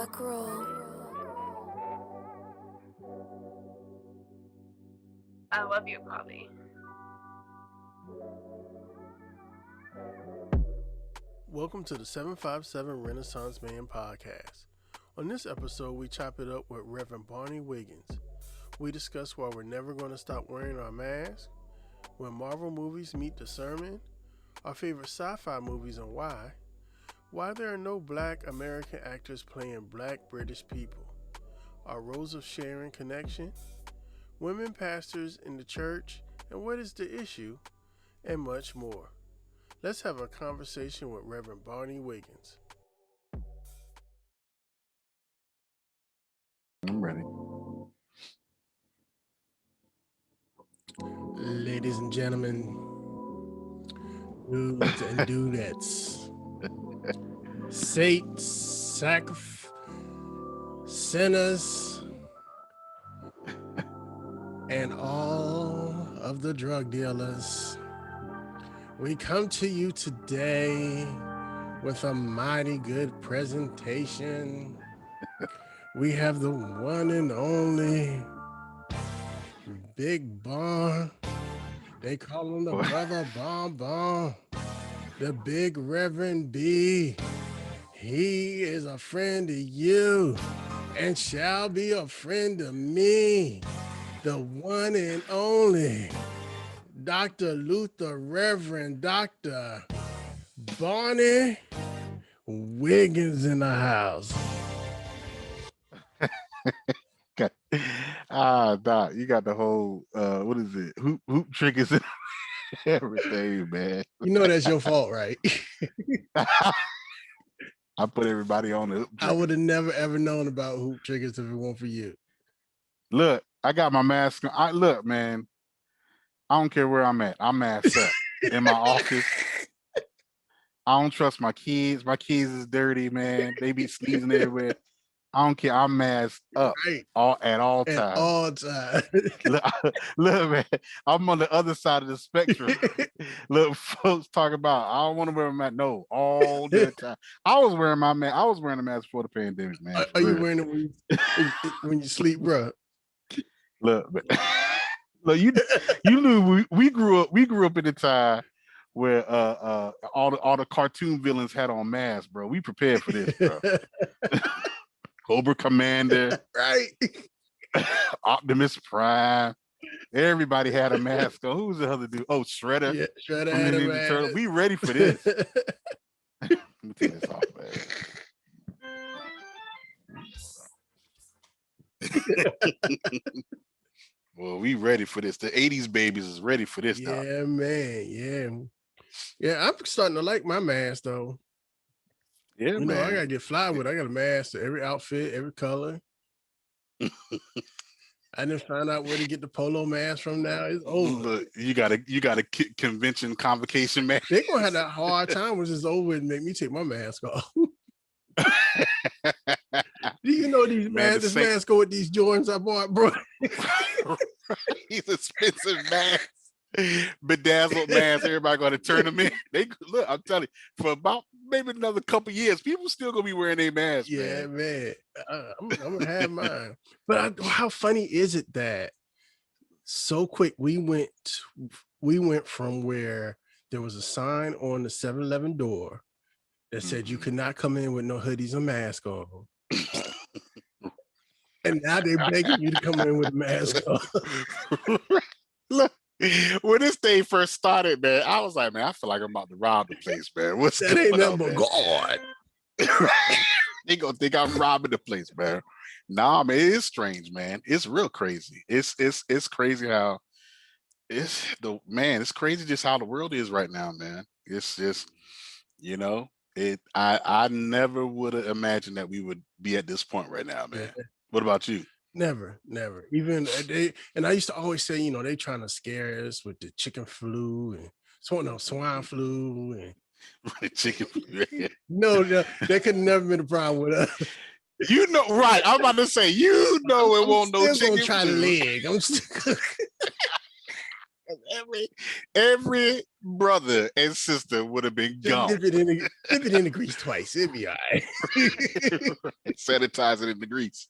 rock roll. I love you, Bobby. Welcome to the 757 Renaissance Man podcast. On this episode, we chop it up with Rev Barney Wiggins. We discuss why we're never going to stop wearing our masks, when Marvel movies meet the sermon, our favorite sci-fi movies and why there are no black American actors playing black British people, our Rose of Sharon connection, women pastors in the church, and what is the issue, and much more. Let's have a conversation with Reverend Barney Wiggins. I'm ready. Ladies and gentlemen, dudes and dudettes, saints, sinners, and all of the drug dealers, we come to you today with a mighty good presentation. We have the one and only Big Bon. They call him the Brother Bon, the Big Reverend B. He is a friend of you and shall be a friend of me. The one and only Dr. Luther Reverend Dr. Barney Wiggins in the house. Doc, you got the whole what is it? Hoop triggers and everything, man. You know that's your fault, right? I put everybody on the hoop I would have never ever known about hoop triggers if it weren't for you. Look, I got my mask on. Look, man, I don't care where I'm at. I'm masked up in my office. I don't trust my kids. My kids is dirty, man. They be sneezing everywhere. I don't care. I'm masked up at all times. At all times. Look, man, I'm on the other side of the spectrum. Look, folks talk about I don't want to wear my mask. No, all the time. I was wearing my mask. I was wearing a mask before the pandemic, man. Are you wearing it when you sleep, bro? Look, man. Look, you knew we grew up in a time where all the cartoon villains had on masks, bro. We prepared for this, bro. Cobra Commander, right? Optimus Prime. Everybody had a mask on. Who was the other dude? Oh, Shredder. Yeah, Shredder had a mask. Turtle. We ready for this. Let me take this off, man. Well, we ready for this. The 80s babies is ready for this now. Yeah, man. Yeah, I'm starting to like my mask though. Yeah, you know, I gotta get fly with it. I got a mask to every outfit, every color. I didn't find out where to get the polo mask from now. It's over. Look, you got a convention convocation mask. They're gonna have that hard time when it's over and make me take my mask off. Do you know these masks? This mask go with these Jordans I bought, bro. These expensive masks. Bedazzled masks, everybody gonna turn them in. They look, I'm telling you, for about maybe another couple years, people still gonna be wearing their masks. Yeah, man. I'm gonna have mine. But how funny is it that so quick we went from where there was a sign on the 7-Eleven door that said you could not come in with no hoodies or mask on. And now they're begging you to come in with a mask on. Look. When this thing first started, man, I was like, man, I feel like I'm about to rob the place, man. What's that? Ain't nothing but God. They gonna think I'm robbing the place, man. Nah, man, it's strange, man. It's real crazy. It's crazy how it's crazy just how the world is right now, man. It's just, you know, I never would have imagined that we would be at this point right now, man. What about you? Never. Even I used to always say, you know, they trying to scare us with the chicken flu and swine flu and chicken flu. No, that could never been a problem with us. You know, right? I'm about to say, you know, it won't no chicken try flu. leg. I'm still every brother and sister would have been Just gone. dip it in the grease twice. It'd be all right. Sanitize it in the grease.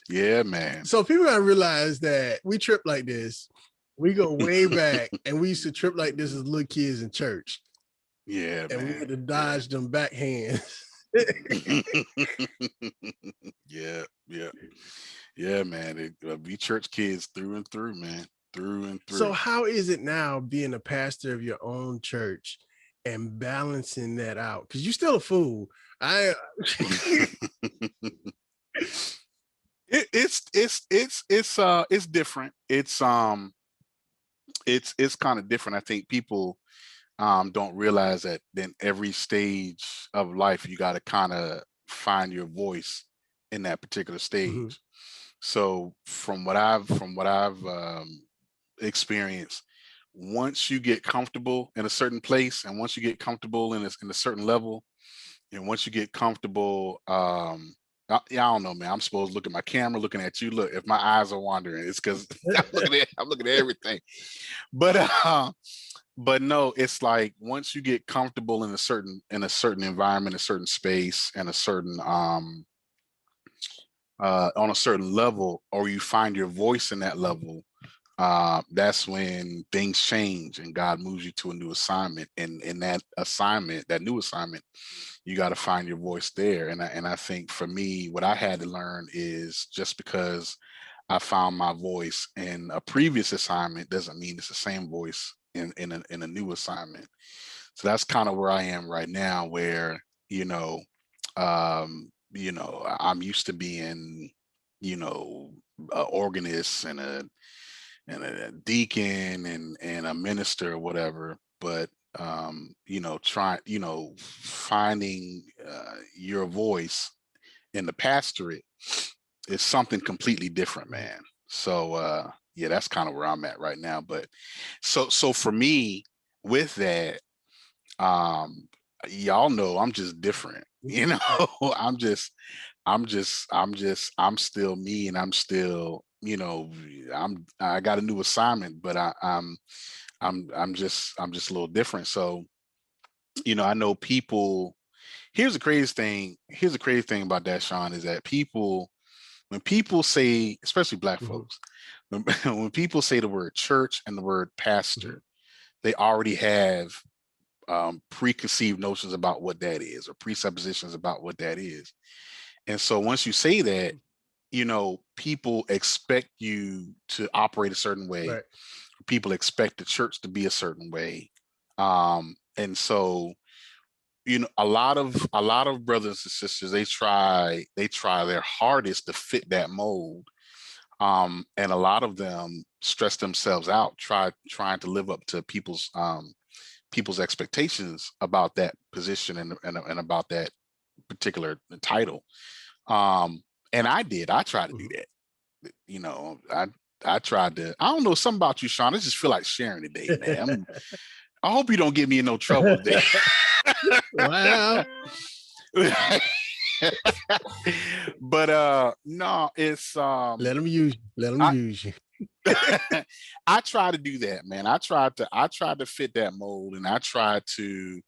Yeah, man. So people gotta realize that we trip like this. We go way back, and we used to trip like this as little kids in church. Yeah, and man. we had to dodge them backhands. Yeah, man. We church kids through and through, man. Through and through. So how is it now being a pastor of your own church and balancing that out? Because you're still a fool. It's different. It's kind of different. I think people don't realize that in every stage of life you got to kind of find your voice in that particular stage. Mm-hmm. So from what I've experienced, once you get comfortable in a certain place, and once you get comfortable in a certain level, and once you get comfortable, I don't know, man. I'm supposed to look at my camera, looking at you. Look, if my eyes are wandering, it's because I'm looking at everything. But no, it's like once you get comfortable in a certain environment, a certain space, and a certain on a certain level, or you find your voice in that level, that's when things change and God moves you to a new assignment. And in that assignment, that new assignment, you got to find your voice there. And I think for me, what I had to learn is just because I found my voice in a previous assignment doesn't mean it's the same voice in a new assignment. So that's kind of where I am right now, where I'm used to being an organist and a deacon and a minister or whatever, but finding your voice in the pastorate is something completely different, man. So yeah, that's kind of where I'm at right now. But so for me with that, y'all know I'm just different. I'm still me, and I'm still, I got a new assignment, but I'm just a little different. So, I know people. Here's the crazy thing about that, Sean, is that when people say, especially Black Mm-hmm. folks, when people say the word church and the word pastor, Mm-hmm. they already have preconceived notions about what that is, or presuppositions about what that is. And so once you say that, people expect you to operate a certain way. Right. People expect the church to be a certain way. And so, a lot of brothers and sisters, they try their hardest to fit that mold. And a lot of them stress themselves out, trying to live up to people's expectations about that position and about that particular title. And I tried to do that. I tried to. I don't know, something about you, Sean. I just feel like sharing today, man. I hope you don't get me in no trouble today. Wow. But no, it's let them use you. I try to do that, man. I tried to fit that mold, and I tried to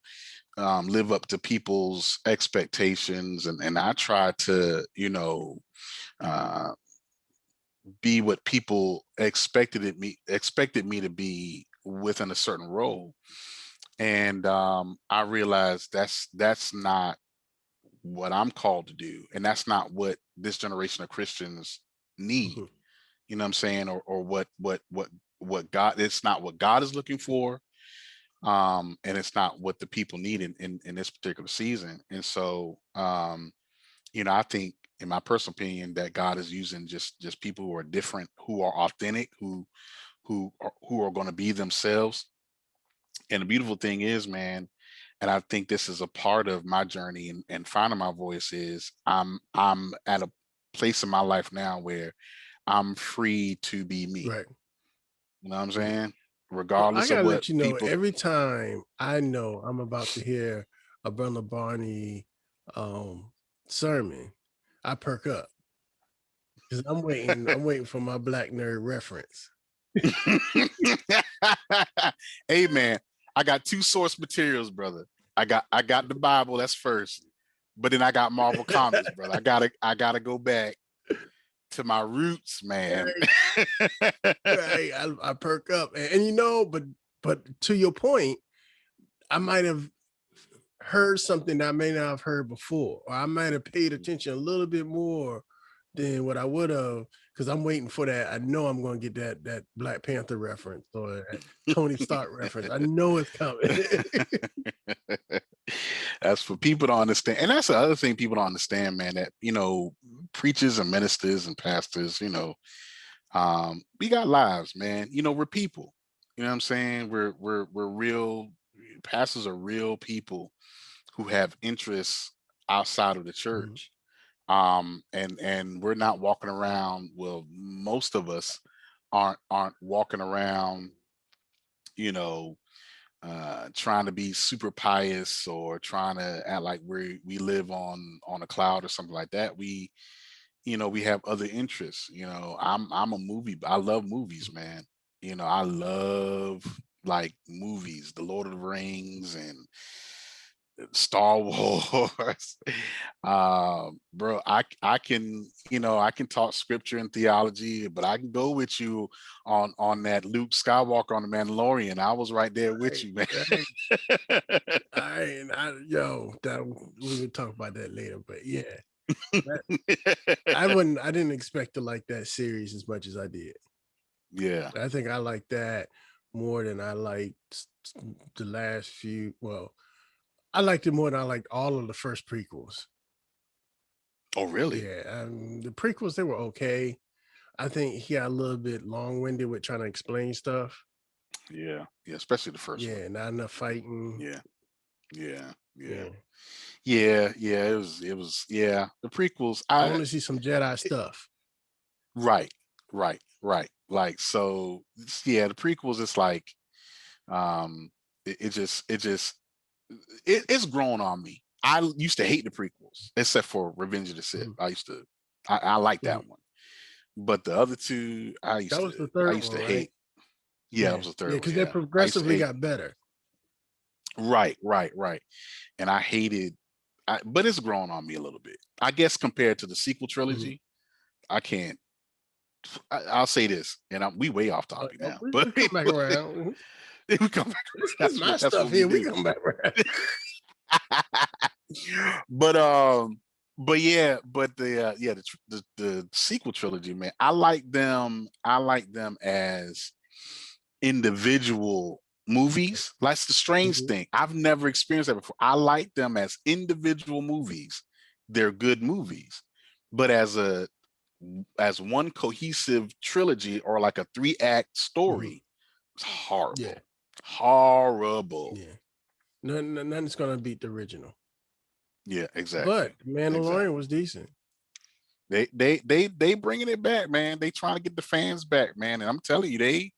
live up to people's expectations, and I try to be what people expected me to be within a certain role. And I realized that's not what I'm called to do, and that's not what this generation of Christians need. Mm-hmm. You know what I'm saying? Or what God, it's not what God is looking for. And it's not what the people need in this particular season. And so I think, in my personal opinion, that God is using just people who are different, who are authentic, who are going to be themselves. And the beautiful thing is, man, and I think this is a part of my journey and finding my voice, is I'm at a place in my life now where I'm free to be me. Right. You know what I'm saying? Regardless I gotta of what let you know, people. every time I know I'm about to hear a Brother Barney sermon, I perk up because I'm waiting for my Black nerd reference. Hey, man, I got two source materials, brother. I got the Bible, that's first. But then I got Marvel Comics, brother. I gotta go back to my roots, man. Right. I perk up. And but to your point, I might have heard something that I may not have heard before, or I might have paid attention a little bit more than what I would have, because I'm waiting for that. I know I'm going to get that Black Panther reference or that Tony Stark reference. I know it's coming. That's for people to understand. And that's the other thing people don't understand, man, that, preachers and ministers and pastors, we got lives, man. We're people. You know what I'm saying? We're real. Pastors are real people who have interests outside of the church. And we're not walking around. Well, most of us aren't walking around, trying to be super pious or trying to act like we live on a cloud or something like that. We have other interests. I'm a movie. I love movies, man. I love like movies, The Lord of the Rings and Star Wars. Bro, I can, I can talk scripture and theology, but I can go with you on that Luke Skywalker on the Mandalorian. I was right there with you, man. We will talk about that later, but yeah. I didn't expect to like that series as much as I did. Yeah. I think I like that more than I liked the last few. Well, I liked it more than I liked all of the first prequels. Oh, really? Yeah. The prequels, they were okay. I think he got a little bit long-winded with trying to explain stuff. Yeah. Yeah. Especially the first one. Yeah, not enough fighting. Yeah. It was the prequels. I want to see some Jedi stuff. Right. Like, so the prequels, it's like it's grown on me. I used to hate the prequels, except for Revenge of the Sith. I like that one. But the other two, that was the third one, hate. Right? Yeah, that was the third one. Because they progressively got better. Right. And I hated, but it's grown on me a little bit. I guess compared to the sequel trilogy, I can't. I'll say this, and we way off topic now. But we come back around. We come back. That's my stuff here. We come back around. But the sequel trilogy, man, I like them as individual movies. That's the strange thing. I've never experienced that before. I like them as individual movies. They're good movies. But as one cohesive trilogy or like a 3-act story, it's horrible. Yeah. Horrible. Yeah. Nothing's gonna beat the original. Yeah, exactly. But Mandalorian was decent. They bringing it back, man. They trying to get the fans back, man. And I'm telling you, they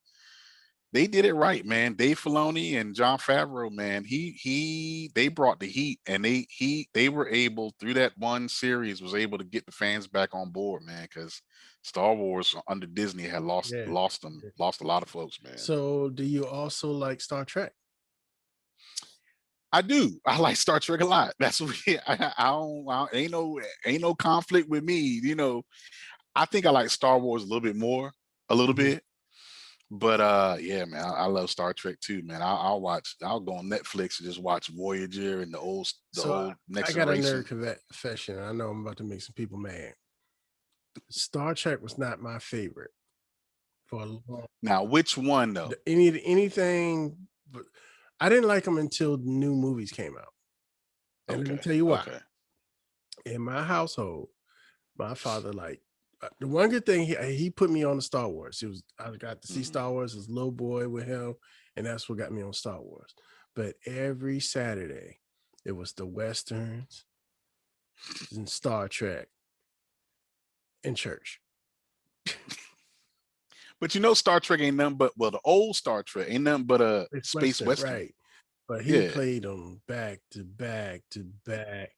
did it right, man. Dave Filoni and Jon Favreau, man. They brought the heat, and they were able, through that one series, was able to get the fans back on board, man. Because Star Wars under Disney had lost a lot of folks, man. So, do you also like Star Trek? I do. I like Star Trek a lot. That's what ain't no conflict with me. I think I like Star Wars a little bit more, bit. But yeah, man, I love Star Trek too, man. I'll go on Netflix and just watch Voyager and the old Next Generation. I got a nerd confession. I know I'm about to make some people mad. Star Trek was not my favorite for a long. Now, which one though? Anything, but I didn't like them until the new movies came out. And let me tell you why. Okay. In my household, my father the one good thing he put me on the Star Wars. I got to see Star Wars as a little boy with him, and that's what got me on Star Wars. But every Saturday, it was the Westerns and Star Trek in church. But Star Trek ain't nothing but, the old Star Trek ain't nothing but a space Western. Right. But he played them back to back to back.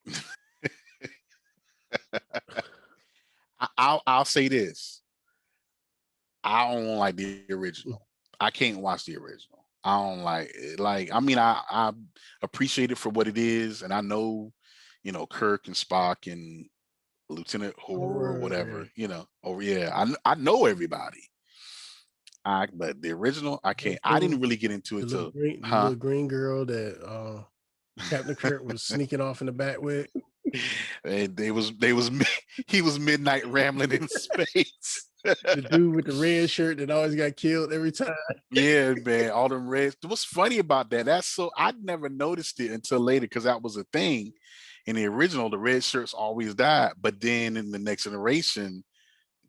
I'll say this. I don't like the original. I can't watch the original. I don't like. I mean, I appreciate it for what it is, and I know, Kirk and Spock and Lieutenant Horror or whatever. Right. Oh yeah, I know everybody. But the original, I can't. I didn't really get into it till, The little green girl that Captain Kirk was sneaking off in the back with. And he was midnight rambling in space. The dude with the red shirt that always got killed every time. Yeah, man, all them reds. What's funny about that? I'd never noticed it until later because that was a thing. In the original, the red shirts always died, but then in the next generation,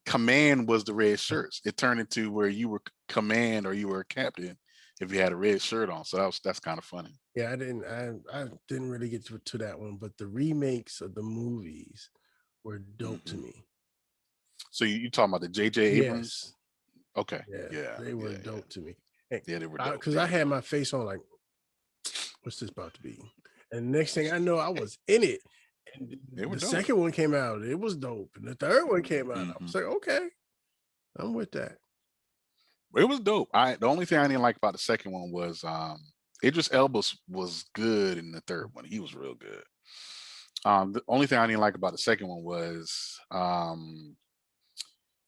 command was the red shirts. It turned into where you were command or you were a captain if you had a red shirt on. So that's kind of funny. Yeah, I didn't really get to that one, but the remakes of the movies were dope to me. So you talking about the J.J. Abrams? Yes. Okay. Yeah, they were dope to me. Hey, yeah, they were dope. Because I had my face on like, what's this about to be? And the next thing I know, I was in it. And the second one came out, it was dope. And the third one came out, I was like, okay, I'm with that. It was dope. The only thing I didn't like about the second one was Idris Elba was good in the third one. He was real good. The only thing I didn't like about the second one was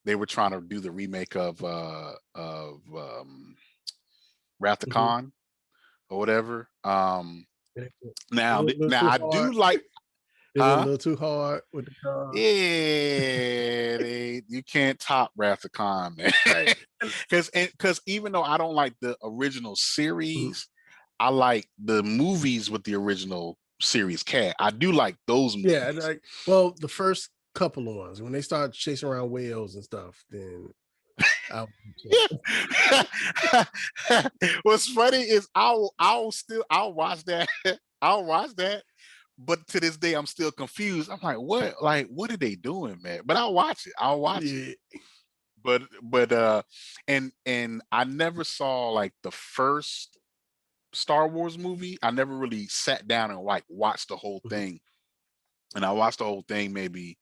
they were trying to do the remake of Wrath of Khan or whatever. Now I do like. It was a little too hard with the car. Yeah, you can't top Wrath of Khan, man. Because even though I don't like the original series, I like the movies with the original series cast. I do like those movies. Yeah, well, the first couple of ones when they started chasing around whales and stuff, then. What's funny is I'll watch that. I'll watch that. But to this day, I'm still confused. I'm like, what? Like, what are they doing, man? But I'll watch it. I'll watch it. But and I never saw like the first Star Wars movie. I never really sat down and like watched the whole thing. And I watched the whole thing maybe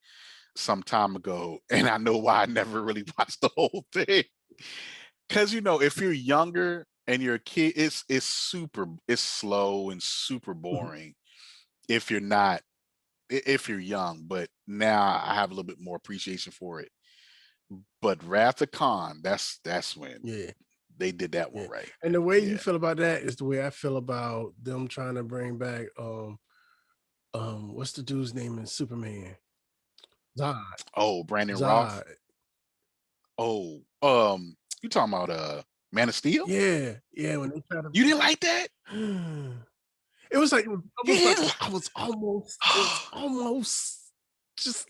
some time ago, and I know why I never really watched the whole thing. Because if you're younger and you're a kid, it's slow and super boring. If you're young, but now I have a little bit more appreciation for it. But Wrath of Khan, that's when they did that one right. And the way you feel about that is the way I feel about them trying to bring back what's the dude's name in Superman? Zod. Oh, Brandon Routh. Oh, you talking about Man of Steel? Yeah. When they try to. You didn't like that? It was like I was almost just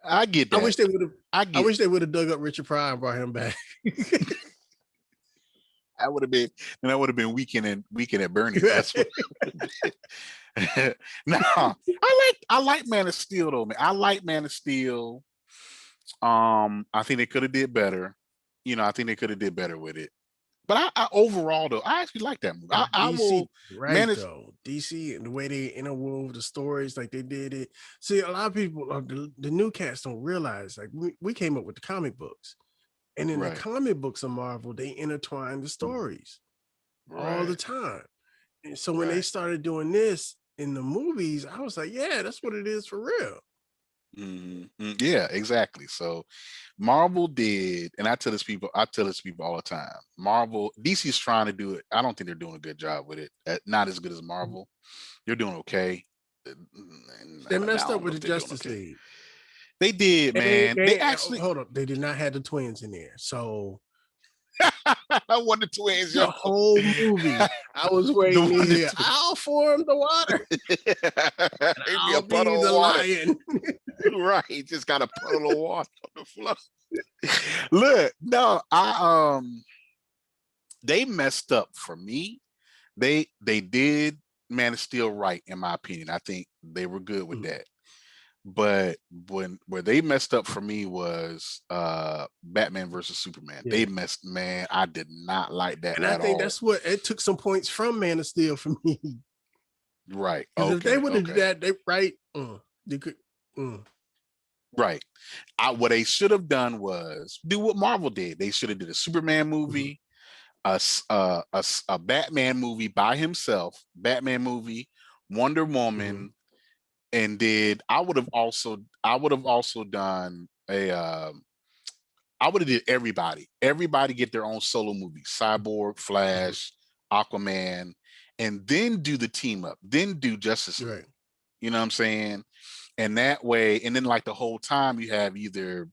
I get that. I wish they would have dug up Richard Pryor and brought him back. That would have been Weekend at Bernie's. That's what No, I like Man of Steel though, man. I like Man of Steel. I think they could have did better. I think they could have did better with it. But I overall though, I actually like that movie. I will though. DC and the way they interwove the stories, like they did it. See, a lot of people, the new cats don't realize, like we came up with the comic books, and in the comic books of Marvel, they intertwine the stories all the time. And so when they started doing this in the movies, I was like, yeah, that's what it is for real. Yeah, exactly. So Marvel did, and I tell this people all the time. DC's trying to do it. I don't think they're doing a good job with it. Not as good as Marvel. They're doing okay. They messed up with the Justice League. They did, man. They actually hold up. They did not have the twins in there. So I want the twins. The whole movie, I was waiting to hear, I'll form the water. I'll be the lion. Right, just got a puddle of water on the floor. Look, no, they messed up for me. They did Man of Steel right, in my opinion. I think they were good with that. But where they messed up for me was Batman versus Superman. They messed, man. I did not like that. And I think that's what it took some points from Man of Steel for me. Right. Because if they would have did that, they could. Right. What they should have done was do what Marvel did. They should have did a Superman movie. a Batman movie by himself, Batman movie, Wonder Mm-hmm. Woman, and I would have also done a I would have did everybody get their own solo movie, Cyborg, Mm-hmm. Flash, Aquaman, and then do the team up, then do Justice Right. League. You know what I'm saying? And that way, and then like the whole time you have either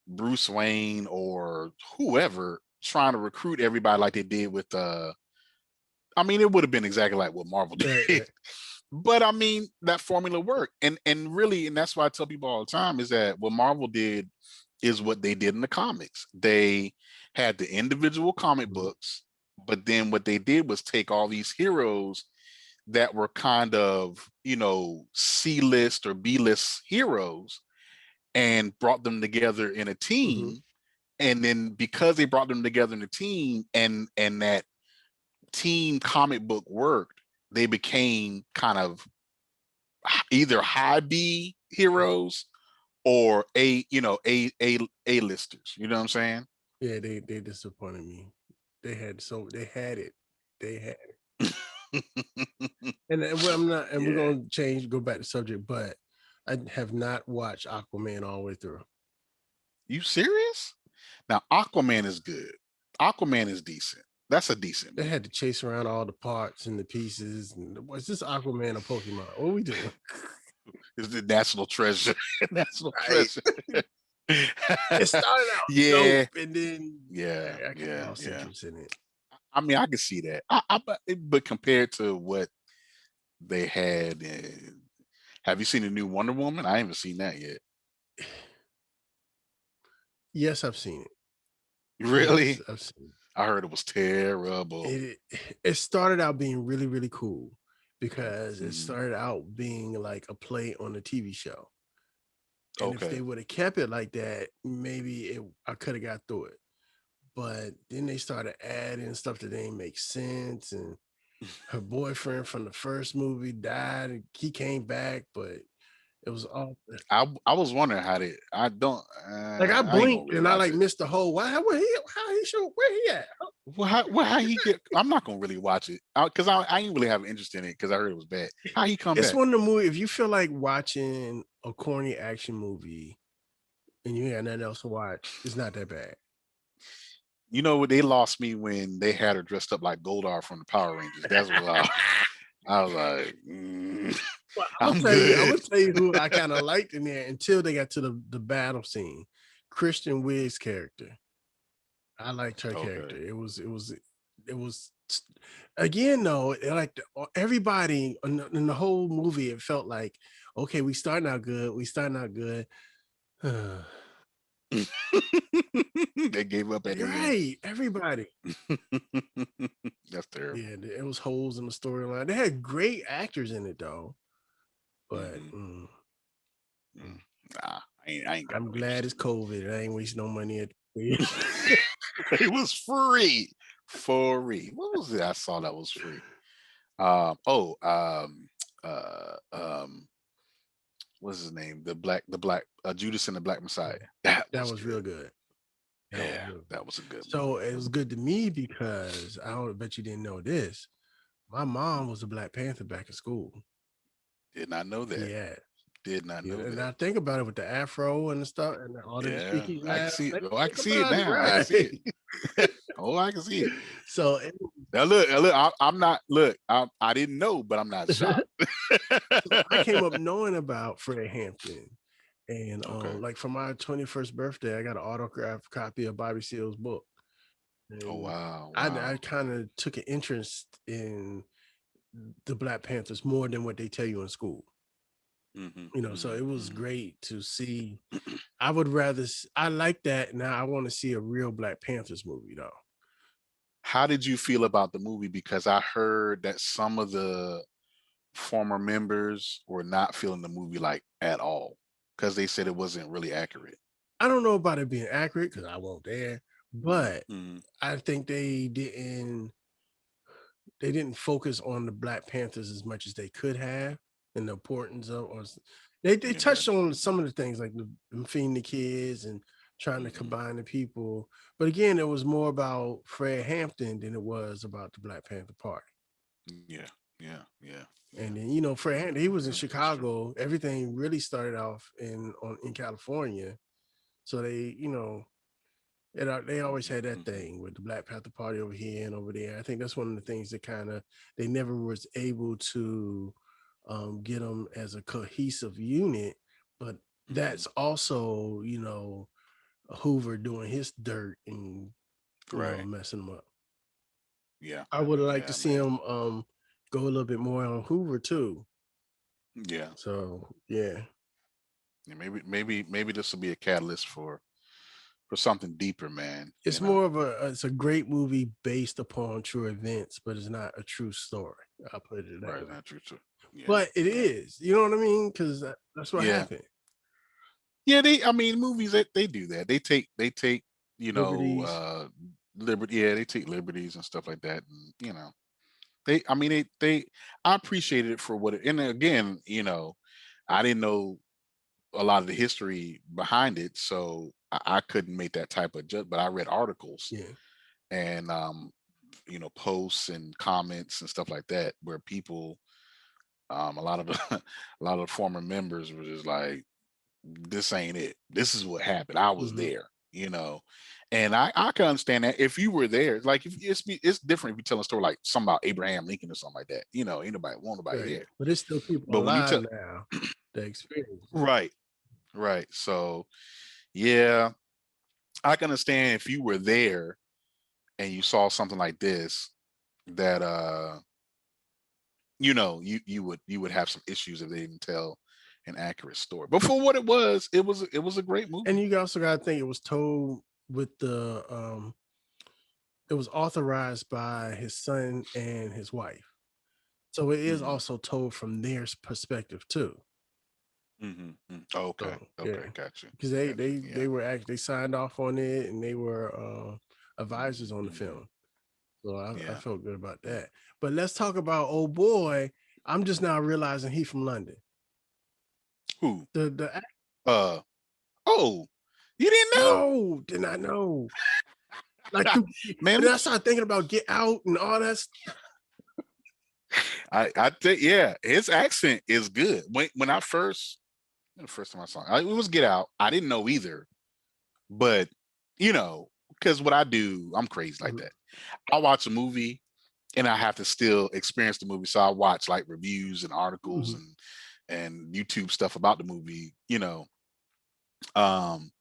Bruce Wayne or whoever trying to recruit everybody like they did with I mean, it would have been exactly like what Marvel Right. did. Right. But I mean, that formula worked. And really, and that's why I tell people all the time is that what Marvel did is what they did in the comics. They had the individual comic Mm-hmm. books, but then what they did was take all these heroes that were kind of, C-list or B-list heroes and brought them together in a Mm-hmm. team. And then because they brought them together in a team and that team comic book worked, they became kind of either high B heroes or a listers. You know what I'm saying? Yeah, they disappointed me. They had it. They had it. And well, I'm not, and we're Yeah. gonna go back to subject, but I have not watched Aquaman all the way through. You serious? Now Aquaman is good. Aquaman is decent. That's a decent They movie. had to chase around all the parts and the pieces. And was this Aquaman or Pokemon? What are we doing? It's the national treasure. National Right. treasure. It started out dope, Yeah. and then Yeah. I kind of Yeah. lost Yeah. interest in it. I mean, I can see that. But compared to what they had, have you seen the new Wonder Woman? I haven't seen that yet. Yes, I've seen it. Yes, Really? I've seen I heard it was terrible. it. It started out being really, really cool because it Mhm. started out being like a play on a TV show. And if Okay. they would have kept it like that, I could have got through it. But then they started adding stuff that didn't make sense. And her boyfriend from the first movie died. And he came back, but it was all I was wondering like I I ain't gonna blinked really and I watch like it. missed the whole. Why? How he show? Where he at? How he get? I'm not gonna really watch it because I ain't really have an interest in it because I heard it was bad. How he come It's back? one of the movies. If you feel like watching a corny action movie and you ain't got nothing else to watch, it's not that bad. You know they lost me when they had her dressed up like Goldar from the Power Rangers. That's what I was like, Well, I'm I'm good. gonna tell you who I kind of liked in there until they got to the battle scene. Kristen Wiig's character. I liked her Okay. character. It was again though. Everybody in the whole movie, it felt like okay, we starting out good. We starting out good. They gave up at the Right, everybody. end. That's terrible. Yeah, it was holes in the storyline. They had great actors in it though, but Hmm. mm. Nah, I ain't got I'm no glad interest it's in COVID. I ain't wasting no money at. it. It was free. Free. What was it? I saw that was free. Oh, uh, um, what's his name? The black Judas and the Black Messiah. That That was was real good. good. That was Yeah, real good. that was a good So movie. it was good to me because I don't bet you didn't know this. My mom was a Black Panther back in school. Did not know that. Yeah. Did not know And that. I think about it with the afro and the stuff and all the Yeah, cheeky I can laugh. see it. Like, Oh, I think can see it about it, now. I can see right? it. Oh, I can see it. So Now look. I'm not. Look, I didn't know, but I'm not shocked. so I came up knowing about Fred Hampton. And Okay. like for my 21st birthday, I got an autographed copy of Bobby Seale's book. Oh And wow, I wow. kind of took an interest in the Black Panthers more than what they tell you in school. Hmm. So it was Hmm. great to see. I would rather, I like that. Now I want to see a real Black Panthers movie though. How did you feel about the movie? Because I heard that some of the former members were not feeling the movie like at all because they said it wasn't really accurate. I don't know about it being accurate because I wasn't there, but Mm-hmm. I think they didn't focus on the Black Panthers as much as they could have and the importance of or they Okay. touched on some of the things like them feeding the kids and trying to Mm-hmm. combine the people. But again, it was more about Fred Hampton than it was about the Black Panther Party. Yeah, yeah, yeah, yeah. And then Fred Hampton, he was in That's true. Chicago. Everything really started off in California. So they always had that Mm-hmm. thing with the Black Panther Party over here and over there. I think that's one of the things that kind of they never was able to get them as a cohesive unit. But Mm-hmm. that's also Hoover doing his dirt and Right. messing them up. Yeah. I would have liked to Yeah, see man. him go a little bit more on Hoover too. Yeah. So yeah, Yeah, maybe this will be a catalyst for something deeper, man. it's more of it's a great movie based upon true events, but it's not a true story. I'll put it that Right, way. not true too. Yeah, But it yeah. is, you know what I mean? Because that's what Yeah. happened. Yeah, I mean movies they do that. They take, you know, Liberties. liberty yeah, they take liberties and stuff like that. And I mean they I appreciated it for what it, and again, I didn't know a lot of the history behind it, so I couldn't make that type of judge, but I read articles Yeah. and posts and comments and stuff like that where people a lot of the a lot of the former members were just like, this ain't it. This is what happened. I was Hmm. there. And I can understand that if you were there, like if it's different if you tell a story like something about Abraham Lincoln or something like that. Ain't nobody want nobody Right. there. But there's still people But when you alive tell now that experience it. right, right. So yeah, I can understand if you were there and you saw something like this that you would have some issues if they didn't tell an accurate story. But for what it was a great And movie. you also got to think it was told with it was authorized by his son and his wife. So it is Hmm. also told from their perspective too. Okay, So okay, yeah, gotcha, because they gotcha. they Yeah. they were actually they signed off on it and they were advisors on the Hmm. film. So I Yeah. felt good about Yeah. that. But let's talk about old boy. I'm just now realizing he's from London. Who? The Uh. Oh, you didn't know, no, did not know. Like the, man. when I started thinking about Get Out and all that. I think yeah, his accent is good. When I first the first time I saw it was Get Out. I didn't know either, but because what I do, I'm crazy like Mhm, that. I watch a movie and I have to still experience the movie. So I watch like reviews and articles mhm. and YouTube stuff about the movie. Um,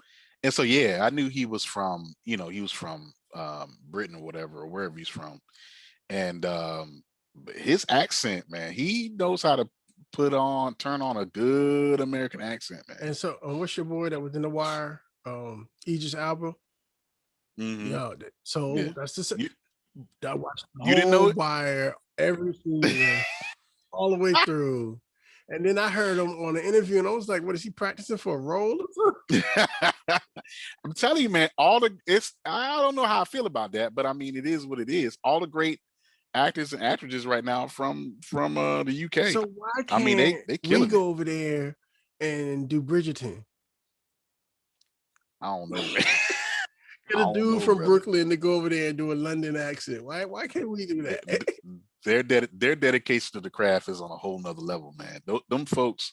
and so yeah, I knew he was from Britain or whatever or wherever he's from, and but his accent, man, he knows how to turn on a good American accent, man. And so, what's your boy that was in the wire? Idris Alba. Hmm. Yeah. Yeah, So that's just you I watched the you didn't know whole it. wire every season all the way through. And then I heard him on an interview, and I was like, "What is he practicing for a role?" I'm telling you, man, I don't know how I feel about that, but I mean it is what it is. All the great actors and actresses right now from the UK. So why I mean can't they we killing it. go over there and do Bridgerton? I don't know, man. Get I a don't dude know, from brother. Brooklyn to go over there and do a London accent. Why can't we do Th- that? th- their dedication to the craft is on a whole nother level, man. Them folks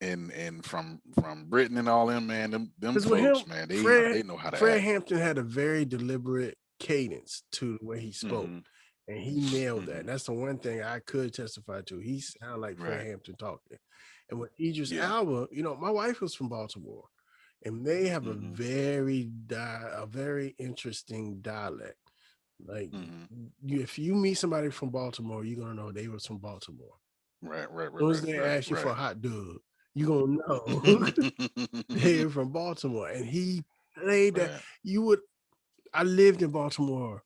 and from Britain and all them, man, them Because with him, folks, man, they Fred know how to Fred act. Hampton had a very deliberate cadence to the way he spoke, Hmm. and he nailed that. Hmm. And that's the one thing I could testify to. He sounded like Fred Right. Hampton talking. And with Idris Yeah. Alba, my wife was from Baltimore, and they have a Hmm. very interesting dialect. Like Hmm. if you meet somebody from Baltimore, you're gonna know they was from Baltimore. Right. Right. As Right. soon as Right. they Right. ask you for Right. a hot dog, you're gonna know they're from Baltimore. And he played that. Right. You would I lived in Baltimore.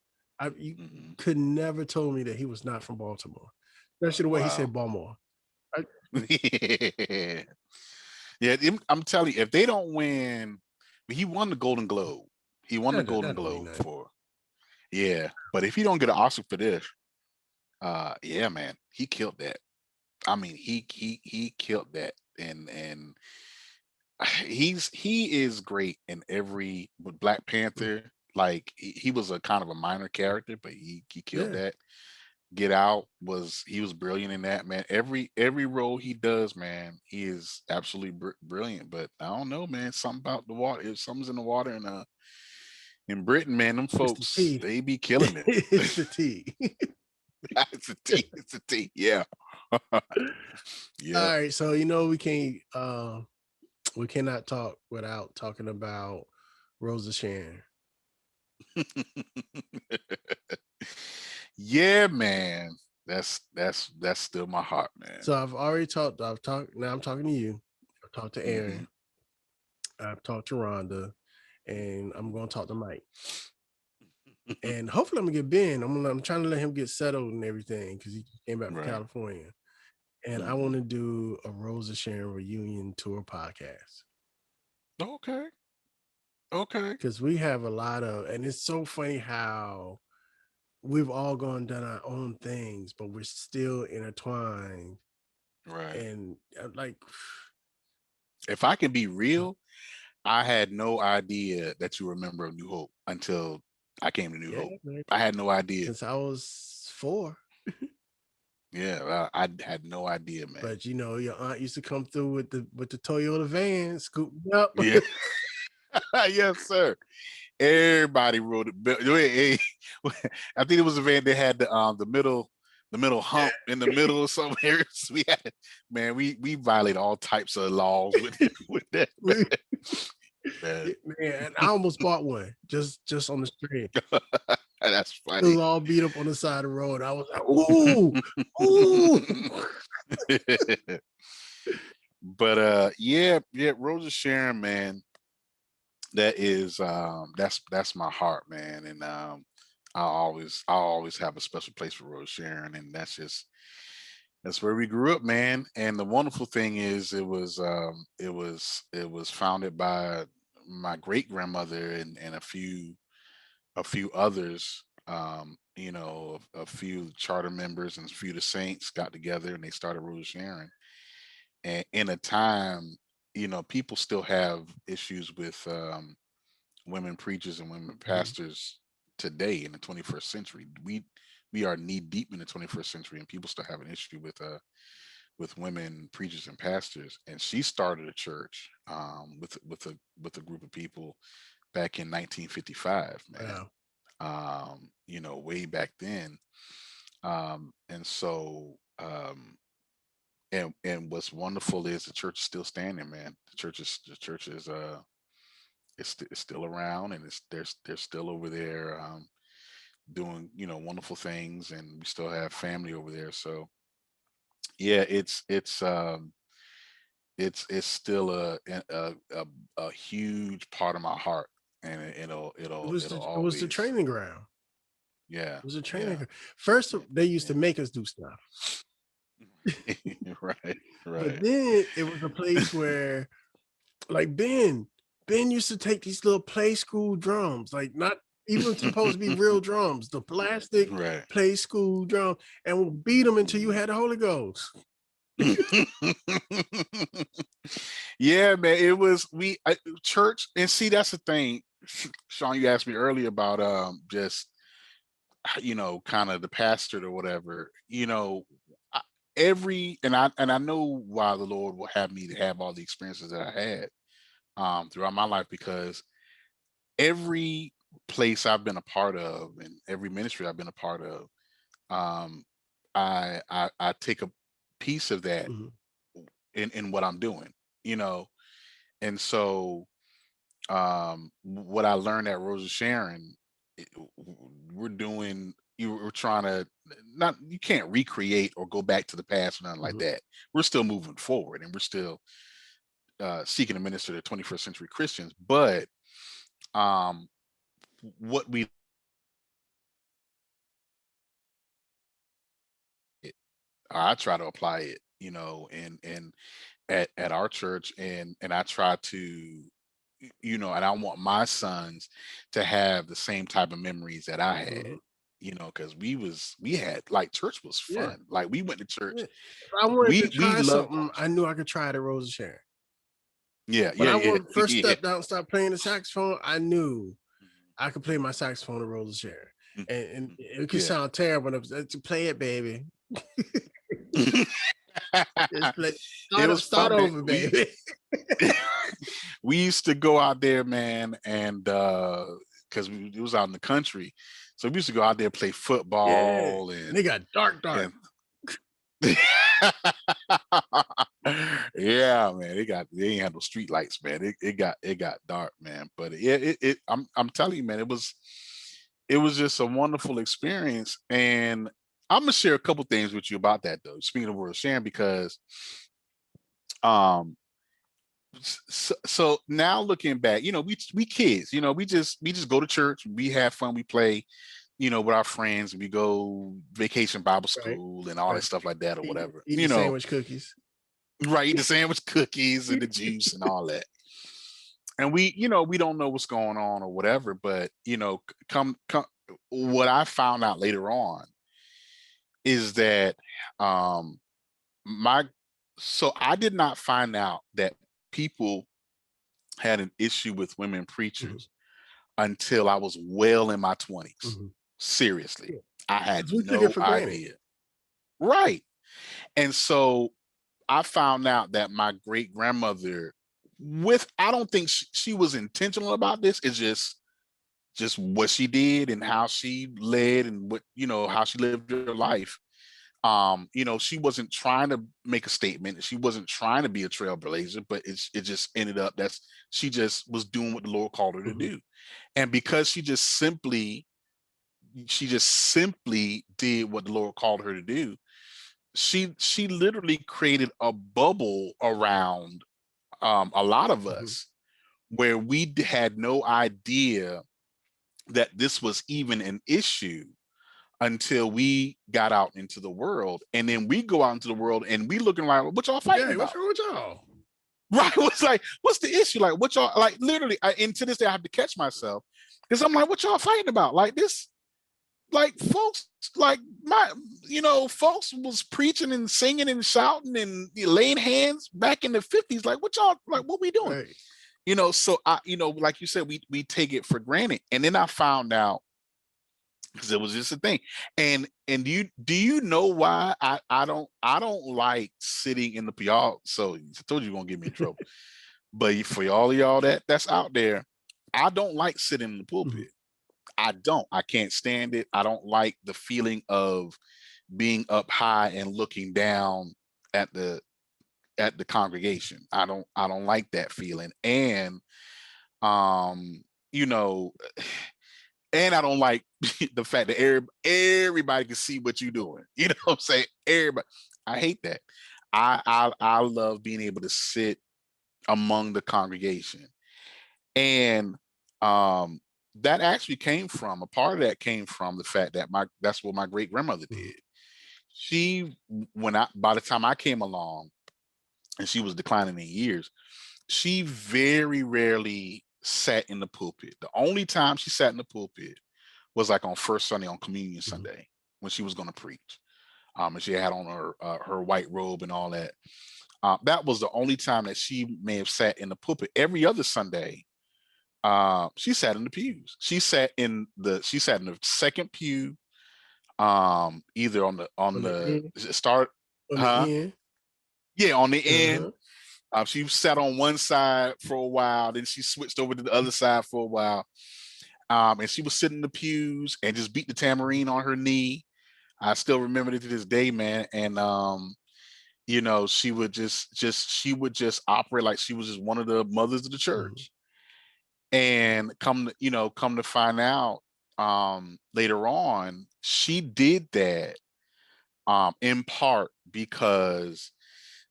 You Hmm. could never told me that he was not from Baltimore. Especially the way he Wow. said Baltimore. I, Yeah, I'm telling you, if they don't win, he won the Golden Globe. He won the Golden that don't mean Globe nothing. for yeah. But if he don't get an Oscar for this, yeah, man, he killed that. I mean, he killed that, and he is great in every with Black Mm, Panther. Like he was a kind of a minor character, but he killed yeah, that. Get Out he was brilliant in that, man. Every role he does, man, he is absolutely brilliant. But I don't know, man. Something about the water. If something's in the water in Britain, man, them it's the folks tea. they be killing it. It's the tea. It's a T. It's a T. Yeah. All Yep. right, so we cannot talk without talking about Rose of Sharon. Yeah, man. That's still my heart, man. So I've talked now I'm talking to you. I've talked to Hmm. Aaron, I've talked to Rhonda, and I'm gonna talk to Mike. And hopefully I'm gonna get Ben. I'm trying to let him get settled and everything because he came back from Right. California. And I want Hmm. to do a Rose of Sharon reunion tour podcast. Okay. Okay. Because we have a lot of, and it's so funny how we've all gone and done our own things, but we're still intertwined. Right. And like, If I can be real, I had no idea that you were a member of New Hope until I came to New yeah, Hope. man, I had no idea. since I was 4. Yeah, I had no idea, man. But your aunt used to come through with the Toyota van, scoop me up. Yeah. Yes, sir. Everybody rode it. I think it was a van that had the middle hump in the middle or something. We had, man, we violate all types of laws with with that. Man. Man, I almost bought one just on the street. That's It was funny. all beat up on the side of the road. I was like, ooh, ooh. But yeah, Rose of Sharon, man, that's my heart, man. And I always have a special place for Rose Sharon, and that's where we grew up, man. And the wonderful thing is it was founded by my great grandmother and a few others. A few charter members and a few of the saints got together and they started Rose Sharon. And in a time, people still have issues with women preachers and women Mhm. pastors today in the 21st century. We are knee deep in the 21st century, and people still have an issue with women preachers and pastors. And she started a church with a group of people back in 1955, man. Wow. Way back then. And so and what's wonderful is the church is still standing, man. The church is still around, and they're still over there doing wonderful things, and we still have family over there. So yeah, it's still a huge part of my heart, and it'll It was the always. training ground. Yeah, It was a training yeah, ground. First, yeah, they used to yeah. make us do stuff, Right, but right. then it was a place where, like Ben used to take these little play school drums, like not even supposed to be real drums, the plastic Right. play school drum, and would beat them until you had the Holy Ghost. Yeah, man. It was church, and see that's the thing, Sean. You asked me earlier about just kind of the pastor or whatever. I- and I know why the Lord will have me to have all the experiences that I had throughout my life, because every place I've been a part of and every ministry I've been a part of, um, I take a piece of that Mhm. in what I'm doing, you know. And so what I learned at Rose of Sharon, it- we're doing you were trying to not you can't recreate or go back to the past or nothing like Mhm. that. We're still moving forward, and we're still seeking to minister to 21st century Christians. But um, what we I try to apply it, and at our church, and I try to, and I want my sons to have the same type of memories that I had, Mhm. because we had, like, church was Yeah. fun. Like, we went to Yeah. church. If I wanted to We try loved something, going to I church. knew I could try it at Rose of Sharon. Yeah, When yeah, I yeah, first yeah. stepped out and started playing the saxophone, I knew I could play my saxophone in Rose of Sharon. Mhm, And mhm. it could Yeah. sound terrible, but to play it, baby. Just play. It was Start fun, man. over, baby. We used to go out there, man, and because it was out in the country, so we used to go out there play Yeah. football And they got dark. and yeah, man, they ain't had no street lights, man. It got dark, man. But I'm telling you, man, it was just a wonderful experience. And I'm gonna share a couple things with you about that though. Speaking of world sharing, because um so now looking back, we kids, we just go to church, we have fun, we play, with our friends, we go vacation Bible Right. school and all that Right. stuff like that or whatever. Eat the sandwich cookies. Right, eat the sandwich cookies and the juice and all that. And we don't know what's going on or whatever, but come what I found out later on is that um my so I did not find out that people had an issue with women preachers until I was well in my 20s. Mm-hmm. Seriously. Yeah. I had We took it no for granted. idea. Right. And so I found out that my great grandmother, I don't think she was intentional about this. It's just what she did and how she led and how she lived her life. She wasn't trying to make a statement. She wasn't trying to be a trailblazer, but it just ended up that she just was doing what the Lord called her to do. And because she just simply did what the Lord called her to do, she literally created a bubble around a lot of us where we had no idea that this was even an issue until we got out into the world. And then we go out into the world and we looking like, what y'all fighting about? What's wrong with y'all? Right. It's like, what's the issue? Like, what y'all, like, literally, and to this day, I have to catch myself because I'm like, what y'all fighting about? Like this, like folks, like folks was preaching and singing and shouting and laying hands back in the 50s. Like, what y'all, like, what we doing? Right. So like you said, we take it for granted. And then I found out, because it was just a thing. And do you know why I don't like sitting in the y'all? So I told you you're gonna get me in trouble. But for all of y'all that's out there, I don't like sitting in the pulpit. I don't. I can't stand it. I don't like the feeling of being up high and looking down at the congregation. I don't like that feeling. And you know, and I don't like the fact that everybody can see what you're doing. You know what I'm saying? Everybody. I hate that. I love being able to sit among the congregation. And that actually came from, a part of that came from the fact that that's what my great grandmother did. She, by the time I came along, and she was declining in years, she very rarely sat in the pulpit. The only time she sat in the pulpit was like on First Sunday, on Communion Sunday, when she was going to preach. And she had on her white robe and all that. That was the only time that she may have sat in the pulpit. Every other Sunday, she sat in the pews. She sat in the second pew, either on the start, on the end. Yeah, on the end. She sat on one side for a while, then she switched over to the other side for a while. And she was sitting in the pews and just beat the tambourine on her knee. I still remember it to this day, man. And she would just operate like she was just one of the mothers of the church. And come to find out later on, she did that in part because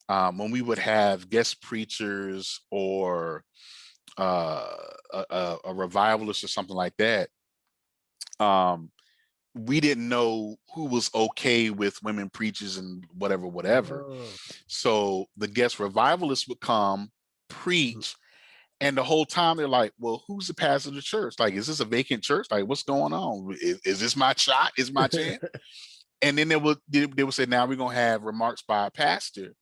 when we would have guest preachers or a revivalist or something like that, we didn't know who was okay with women preachers and whatever. So the guest revivalists would come, preach, and the whole time they're like, well, who's the pastor of the church? Like, is this a vacant church? Like, what's going on? Is this my shot? Is my chance? And then they would say, now we're going to have remarks by a pastor.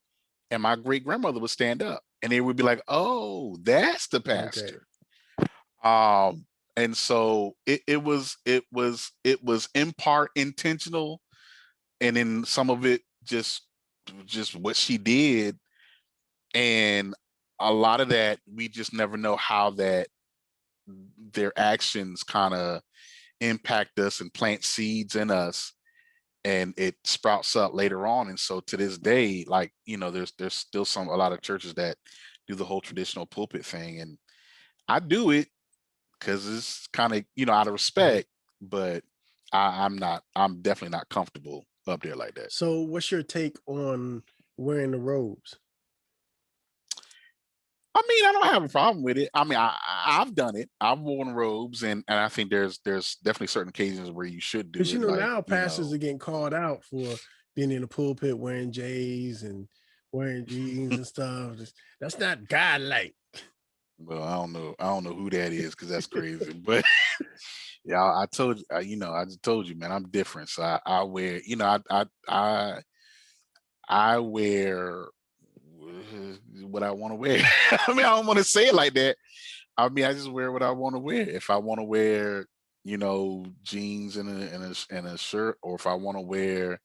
And my great grandmother would stand up and they would be like, "Oh, that's the Okay. pastor." And so it was in part intentional, and then some of it just what she did, and a lot of that we just never know how that their actions kind of impact us and plant seeds in us, and it sprouts up later on. And so to this day, like, there's still a lot of churches that do the whole traditional pulpit thing, and I do it because it's kind of, out of respect, but I'm definitely not comfortable up there like that. So, what's your take on wearing the robes? I mean, I don't have a problem with it. I mean, I've done it. I've worn robes, and I think there's definitely certain occasions where you should do Because it. Like, now pastors are getting called out for being in the pulpit wearing J's and wearing jeans and stuff. That's not godlike. well, I don't know who that is, because that's crazy. But yeah, I told you, I just told you, man, I'm different. So I wear, I wear what I want to wear. I mean, I don't want to say it like that. I mean, I just wear what I want to wear. If I want to wear, jeans and a shirt, or if I want to wear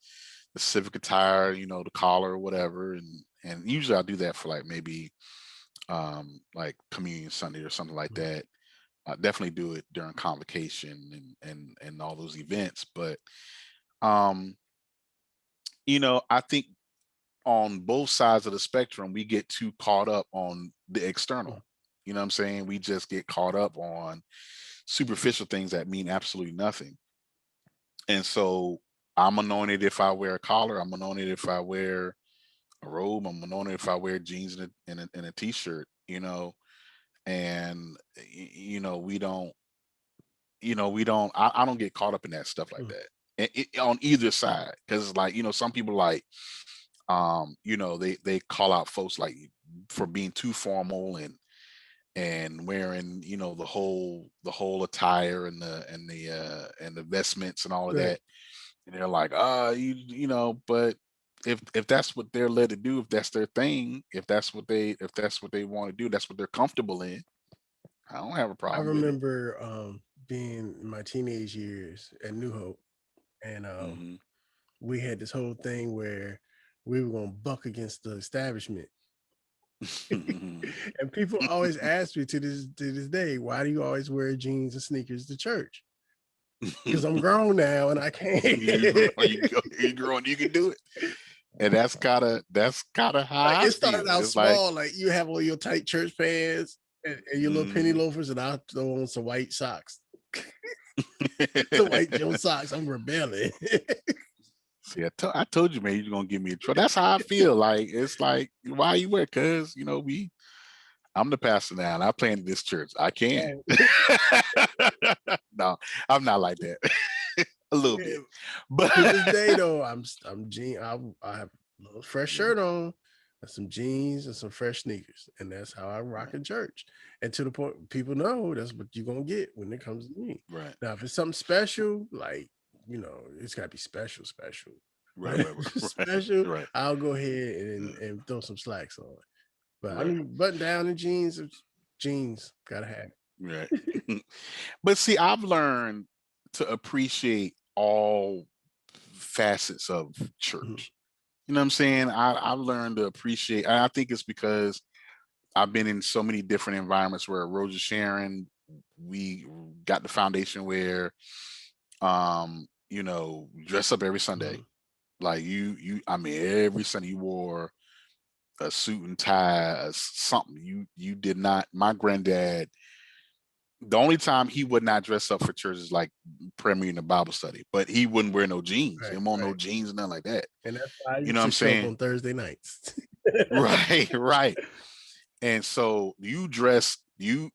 the civic attire, the collar or whatever, and usually I do that for like maybe like Communion Sunday or something like that. I definitely do it during convocation and all those events. But um, I think on both sides of the spectrum, we get too caught up on the external. You know what I'm saying? We just get caught up on superficial things that mean absolutely nothing. And so I'm anointed if I wear a collar. I'm anointed if I wear a robe. I'm anointed if I wear jeans and a t-shirt, and I don't get caught up in that stuff like that. And on either side, because like, some people like, they call out folks like for being too formal and wearing, the whole attire and the vestments and all of that. And they're like, but if that's what they're led to do, if that's their thing, if that's what they want to do, that's what they're comfortable in, I don't have a I problem with it. remember being in my teenage years at New Hope, and Mm-hmm. we had this whole thing where we were going to buck against the establishment. And people always ask me to this day, why do you always wear jeans and sneakers to church? Because I'm grown now and I can't. you grown, you can do it. And that's kind of how Like, I it started feel. out It's like, small, like you have all your tight church pants and your little penny loafers, and I'll throw on some white socks. Some white Joe socks. I'm rebelling. see, I told you, man, you're gonna give me a trouble. That's how I feel. Like, it's like, why you wear? Because I'm the pastor now, and I planted this church. I can. No, I'm not like that. A little bit, but to this day though, I'm jean. I have a little fresh shirt on, and some jeans and some fresh sneakers, and that's how I rock in church. And to the point, people know that's what you're gonna get when it comes to me. right, Now, if it's something special, like it's gotta be special. right, But right, if it's right, special, right, I'll go ahead and throw some slacks on. But I right, mean, button down and jeans gotta have. right. But see, I've learned to appreciate all facets of Mhm. church. You know what I'm saying? I've learned to appreciate, and I think it's because I've been in so many different environments where Rose of Sharon, we got the foundation where, dress up every Sunday. Mhm. Like I mean, every Sunday you wore a suit and tie, something. You did not. My granddad, the only time he would not dress up for church is like prayer meeting and Bible study, but he wouldn't wear no jeans. He Right, wouldn't want no right. jeans, nothing like that. And that's why I You know used what to I'm show up saying? on Thursday nights. Right, right. And so you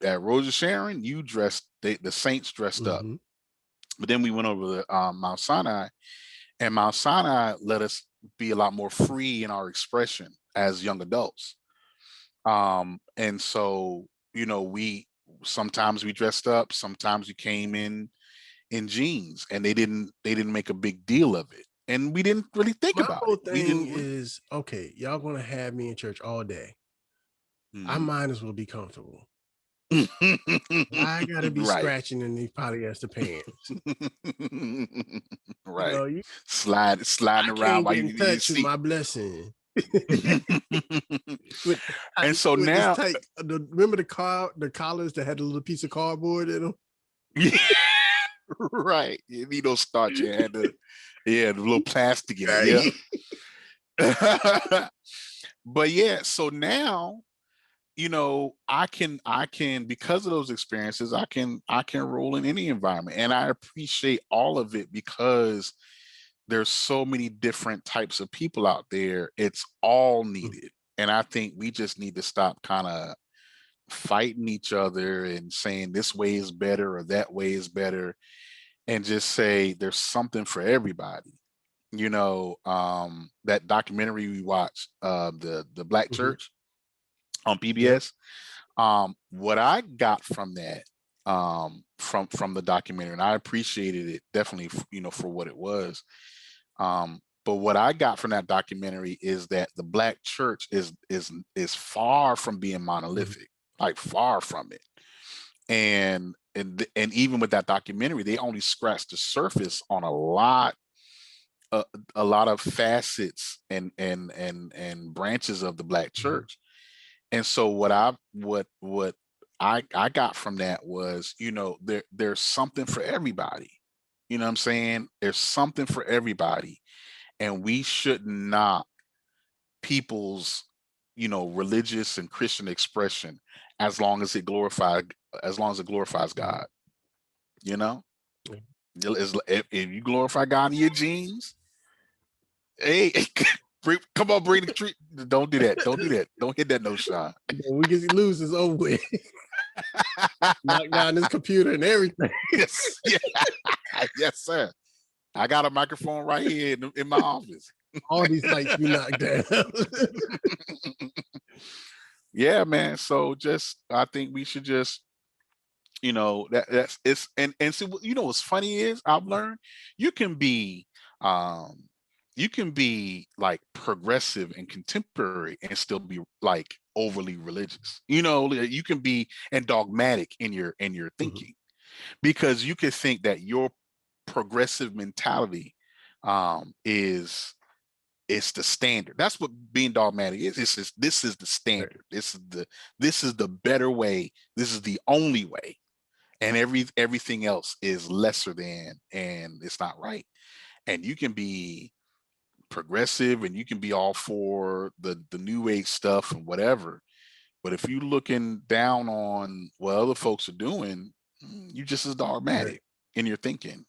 at Rose of Sharon, you dressed, the saints dressed up. Mhm. But then we went over to Mount Sinai, and Mount Sinai let us be a lot more free in our expression as young adults. And so, we sometimes we dressed up, sometimes we came in jeans, and they didn't make a big deal of it. And we didn't really think My about whole it. We thing didn't. is, okay, y'all gonna have me in church all day. I Mhm. might as well be comfortable. Why I gotta be Right. scratching in these polyester pants? You Right. know, Sliding I around can't while get you in in your touch with seat. my blessing. with And so with this now, tight. Remember the collars that had a little piece of cardboard in them. right. You need no starch. You had the little plastic in it. Yeah. Right. But yeah, so now, I can because of those experiences, I can roll in any environment, and I appreciate all of it because there's so many different types of people out there. It's all needed. And I think we just need to stop kind of fighting each other and saying this way is better or that way is better, and just say there's something for everybody. That documentary we watched, the Black Mm-hmm. Church on Yep. PBS. What I got from that, from the documentary, and I appreciated it definitely, for what it was. But what I got from that documentary is that the Black church is far from being Mm-hmm. monolithic, like far from it. And even with that documentary, they only scratched the surface on uh, a lot of facets and branches of the Black Mm-hmm. church. And so what I got from that was, there's something for everybody. You know what I'm saying? There's something for everybody, and we should not people's, religious and Christian expression, as long as it glorifies Mm-hmm. God. You know, if you glorify God in your jeans, hey, come on, bring the treat. Don't do that. Don't do that. Don't hit that no shot. We get lose is over with. Knock down this computer and everything. Yes, yeah, yes, sir. I got a microphone right here in my office. All these lights be knocked down. Yeah, man. So I think we should just, that's it's and see, what's funny is I've learned you can be, um you can be like progressive and contemporary and still be like overly religious. Like, you can be and dogmatic in your Mhm. thinking, because you could think that your progressive mentality, is it's the standard. That's what being dogmatic is. This is the Right. standard. This is the better way. This is the only way, and everything else is lesser than, and it's not right. And you can be progressive, and you can be all for the new age stuff and whatever. But if you're looking down on what other folks are doing, you just as Right. dogmatic in your thinking.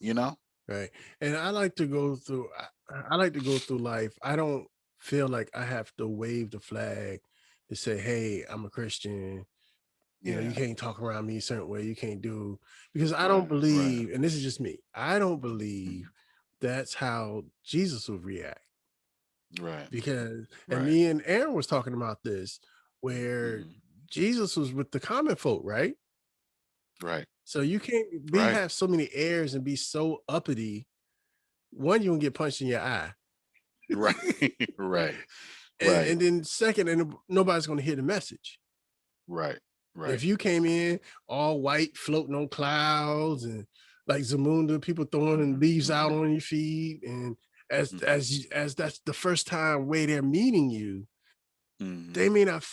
Right. And I like to go through. I like to go through life. I don't feel like I have to wave the flag to say, "Hey, I'm a Christian." You Yeah. can't talk around me a certain way. You can't do because I don't Right. Right. believe, and this is just me. I don't Mhm. believe that's how Jesus would react. Right. Because and Right. me and Aaron was talking about this, where Mhm. Jesus was with the common folk, right? Right. So you can't be Right. have so many airs and be so uppity. One, you gonna get punched in your eye. Right. Right. and, Right. and then second, and nobody's gonna hear the message. Right. Right. If you came in all white, floating on clouds, and like Zamunda, people throwing Mhm. leaves out Mhm. on your feet, and as Mhm. as as that's the first time way they're meeting you, Mhm. they may not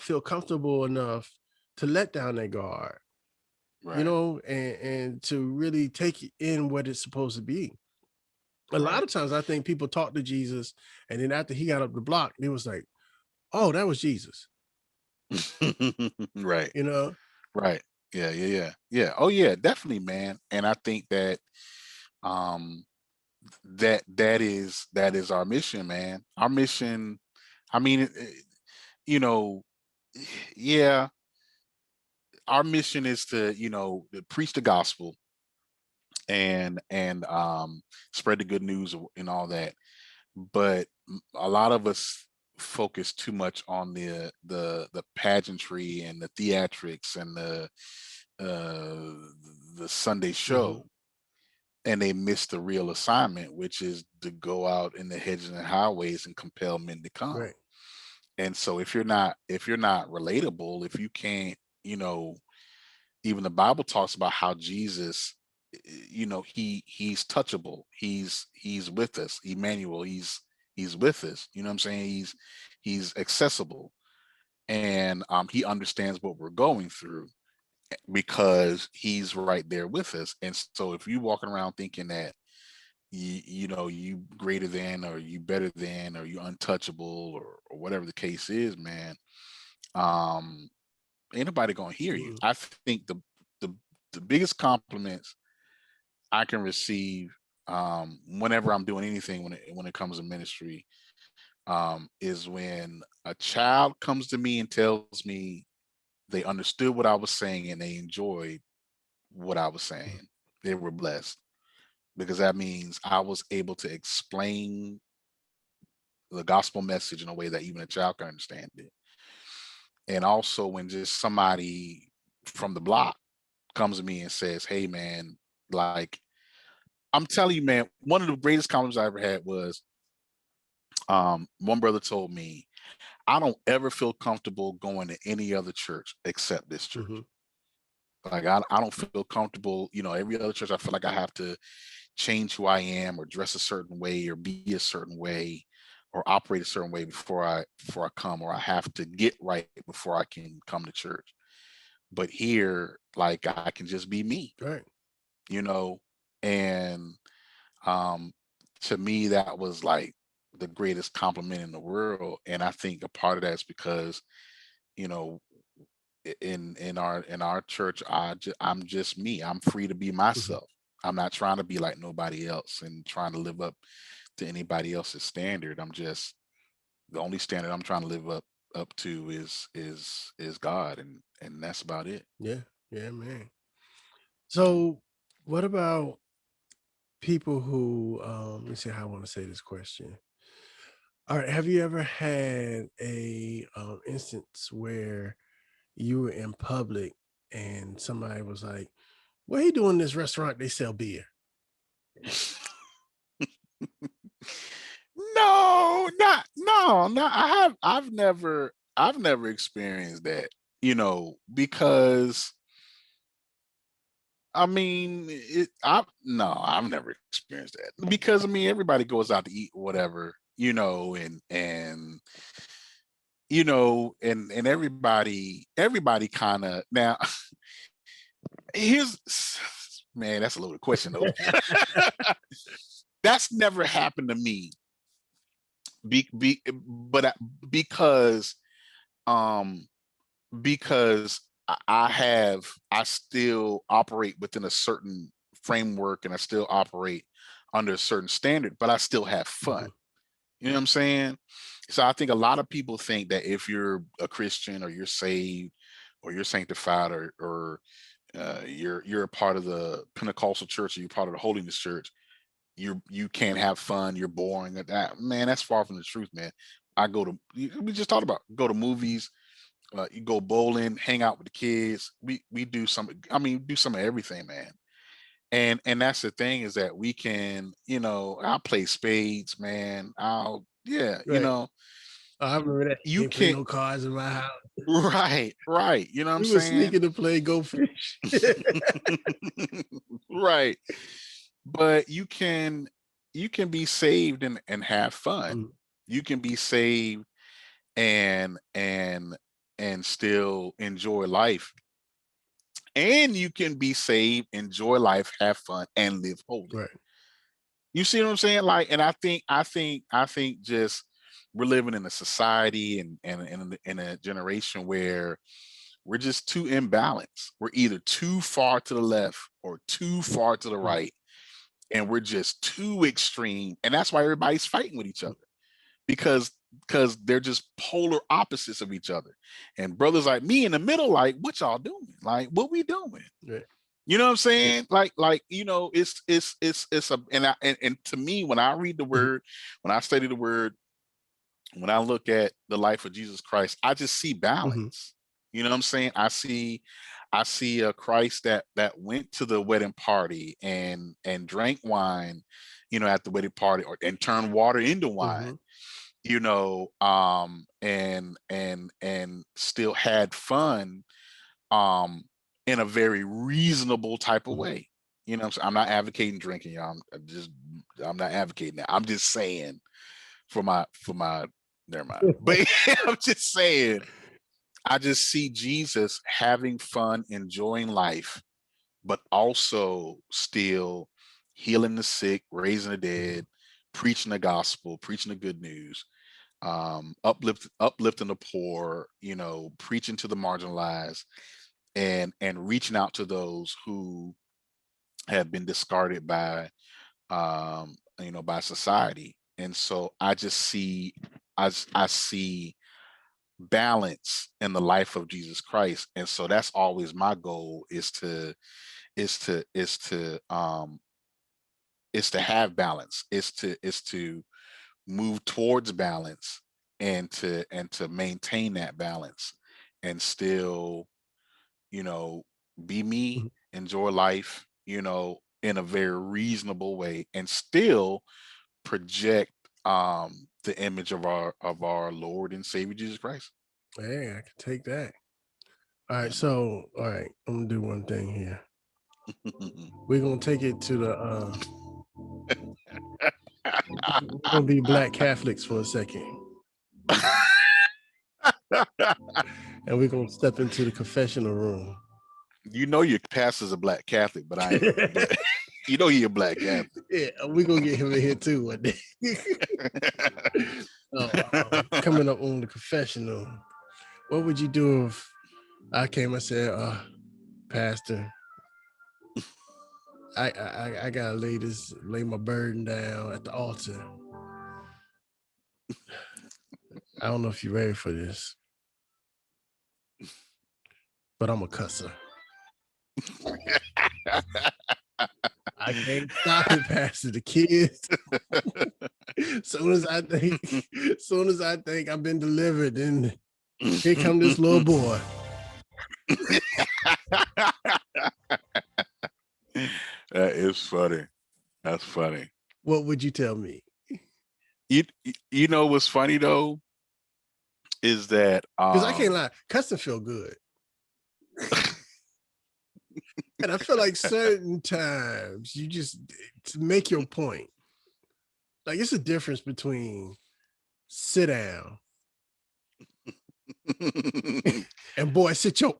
feel comfortable enough to let down their guard, Right. and to really take in what it's supposed to be. A lot Right. of times I think people talk to Jesus, and then after he got up the block, it was like, oh, that was Jesus, Right. you know? Right. Yeah. Yeah. Yeah. Yeah. Oh yeah, definitely, man. And I think that, um that is our mission, man. Our mission. I mean, you know, yeah, our mission is to, to preach the gospel, and spread the good news and all that. But a lot of us focus too much on the pageantry and the theatrics and the Sunday Mhm. show, and they miss the real assignment, which is to go out in the hedges and highways and compel men to come. Right. And so if you're not relatable, if you can't, you know, even the Bible talks about how Jesus, he's touchable. He's with us. Emmanuel, he's with us. You know what I'm saying? He's accessible, and he understands what we're going through because he's right there with us. And so if you walking around thinking that you greater than, or you better than, or you untouchable, or whatever the case is, man, um ain't nobody gonna hear you. Mm. I think the the biggest compliments I can receive, whenever I'm doing anything, when it comes to ministry, is when a child comes to me and tells me they understood what I was saying and they enjoyed what I was saying. They were blessed, because that means I was able to explain the gospel message in a way that even a child can understand it. And also when just somebody from the block comes to me and says, "Hey, man, like, I'm telling you, man, one of the greatest compliments I ever had was, one brother told me, I don't ever feel comfortable going to any other church except this Mm-hmm. church. Like, I don't feel comfortable, every other church, I feel like I have to change who I am, or dress a certain way, or be a certain way, or operate a certain way before I come, or I have to get right before I can come to church. But here, like, I can just be me, Right. you know, and um to me that was like the greatest compliment in the world. And I think a part of that is because, you know in our church, I'm just me. I'm free to be Mm-hmm. myself. I'm not trying to be like nobody else and trying to live up to anybody else's standard. I'm just, the only standard I'm trying to live up to is God, and that's about it. Yeah. Yeah, man. So, what about people who? Let me see how I want to say this question. All right. Have you ever had a instance where you were in public and somebody was like, "What are you doing in this restaurant? They sell beer." No, not no, no. I've never experienced that, because I mean, I've never experienced that, because I mean everybody goes out to eat or whatever, and everybody kind of now. Here's Man, that's a loaded question though. That's never happened to me, but because um because I still operate within a certain framework, and I still operate under a certain standard, but I still have fun. Mhm. You know what I'm saying? So I think a lot of people think that if you're a Christian, or you're saved, or you're sanctified, or you're a part of the Pentecostal church, or you're part of the Holiness Church, you can't have fun, you're boring at that. Man, that's far from the truth, man. We just talked about, go to movies, you go bowling, hang out with the kids. We do some. I mean, do some of everything, man. And that's the thing, is that we can, I'll play spades, man. Yeah, Right. I remember that. you Ain't play can. no cards in my house. Right. You know what I'm We were saying? sneaking to play Go Fish. Right. But you can be saved and have fun. Mm. You can be saved and and and still enjoy life. And you can be saved, enjoy life, have fun, and live holy. Right. You see what I'm saying? Like, and I think just we're living in a society, and in a generation where we're just too imbalanced. We're either too far to the left or too far to the Mm. right, and we're just too extreme. And that's why everybody's fighting with each other, because they're just polar opposites of each other. And brothers like me in the middle, like, what y'all doing? Like, what we doing? Right. You know what I'm Yeah. saying? Like, it's a, and to me, when I read the Mhm. word, when I study the word, when I look at the life of Jesus Christ, I just see Mhm. balance. You know what I'm saying? I see a Christ that went to the wedding party and drank wine, at the wedding party, and turned water into wine. Mhm. and still had fun um in a very reasonable type of way. You know what I'm saying? I'm not advocating drinking, y'all. I'm not advocating that. I'm just saying for my never mind. But I'm just saying, I just see Jesus having fun, enjoying life, but also still healing the sick, raising the dead, preaching the gospel, preaching the good news, uplifting the poor, preaching to the marginalized, and reaching out to those who have been discarded by society. And so I just see I see balance in the life of Jesus Christ. And so that's always my goal, is to have balance, is to move towards balance, and to maintain that balance, and still, you know, be me, enjoy life, in a very reasonable way, and still project the image of our Lord and Savior Jesus Christ. Hey, I can take that. All right, so all right, I'm gonna do one thing here. We're gonna take it to the we're gonna be black Catholics for a second. And we're gonna step into the confessional room. Your pastor's a black Catholic, but I ain't. But you're a black Catholic. Yeah, we're gonna get him in here too one day. Coming up on the confessional, what would you do if I came and said, Pastor, I gotta lay my burden down at the altar. I don't know if you're ready for this, but I'm a cusser. I can't stop it, Pastor. The kids. soon as I think I've been delivered, then here come this little boy. That is funny. That's funny. What would you tell me? You know what's funny though is that because I can't lie, cussing feel good. And I feel like certain times you just to make your point. Like it's a difference between sit down and boy, sit your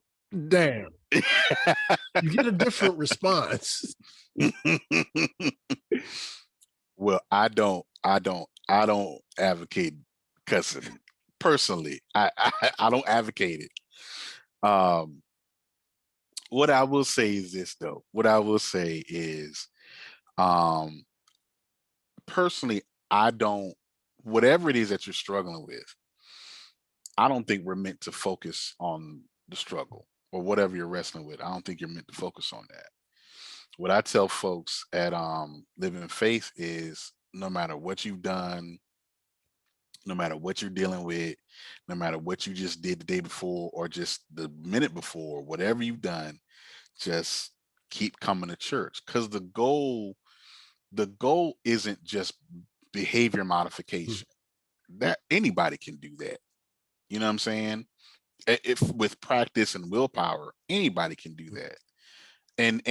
down. You get a different response. Well, I don't advocate cussing personally. I don't advocate it. What I will say is this though. What I will say is, personally, I don't, whatever it is that you're struggling with, I don't think we're meant to focus on the struggle or whatever you're wrestling with. I don't think you're meant to focus on that. What I tell folks at Living in Faith is, no matter what you've done, no matter what you're dealing with, no matter what you just did the day before or just the minute before, whatever you've done, just keep coming to church, because the goal isn't just behavior modification. That anybody can do that. You know what I'm saying? If with practice and willpower, anybody can do that. And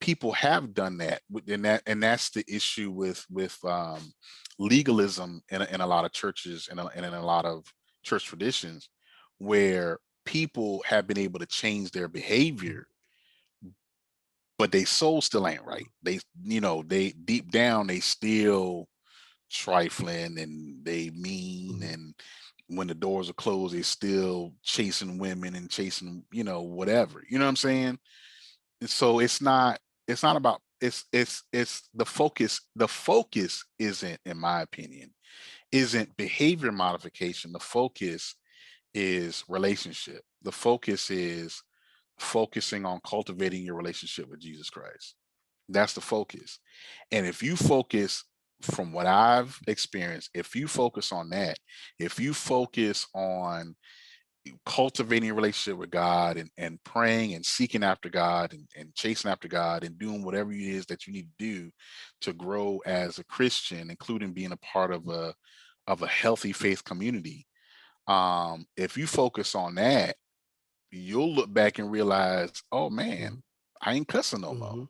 people have done that, and that's the issue with legalism in a lot of churches and in a lot of church traditions, where people have been able to change their behavior, but they soul still ain't right. They deep down they still trifling and they mean, and when the doors are closed they still chasing women and chasing whatever, you know what I'm saying? And so it's not about, it's the focus isn't, in my opinion, isn't behavior modification. The focus is relationship. The focus is focusing on cultivating your relationship with Jesus Christ. That's the focus. And if you focus, from what I've experienced, if you focus on that, if you focus on, cultivating a relationship with God and praying and seeking after God and chasing after God and doing whatever it is that you need to do to grow as a Christian, including being a part of a healthy faith community. If you focus on that, you'll look back and realize, oh man, I ain't cussing no more.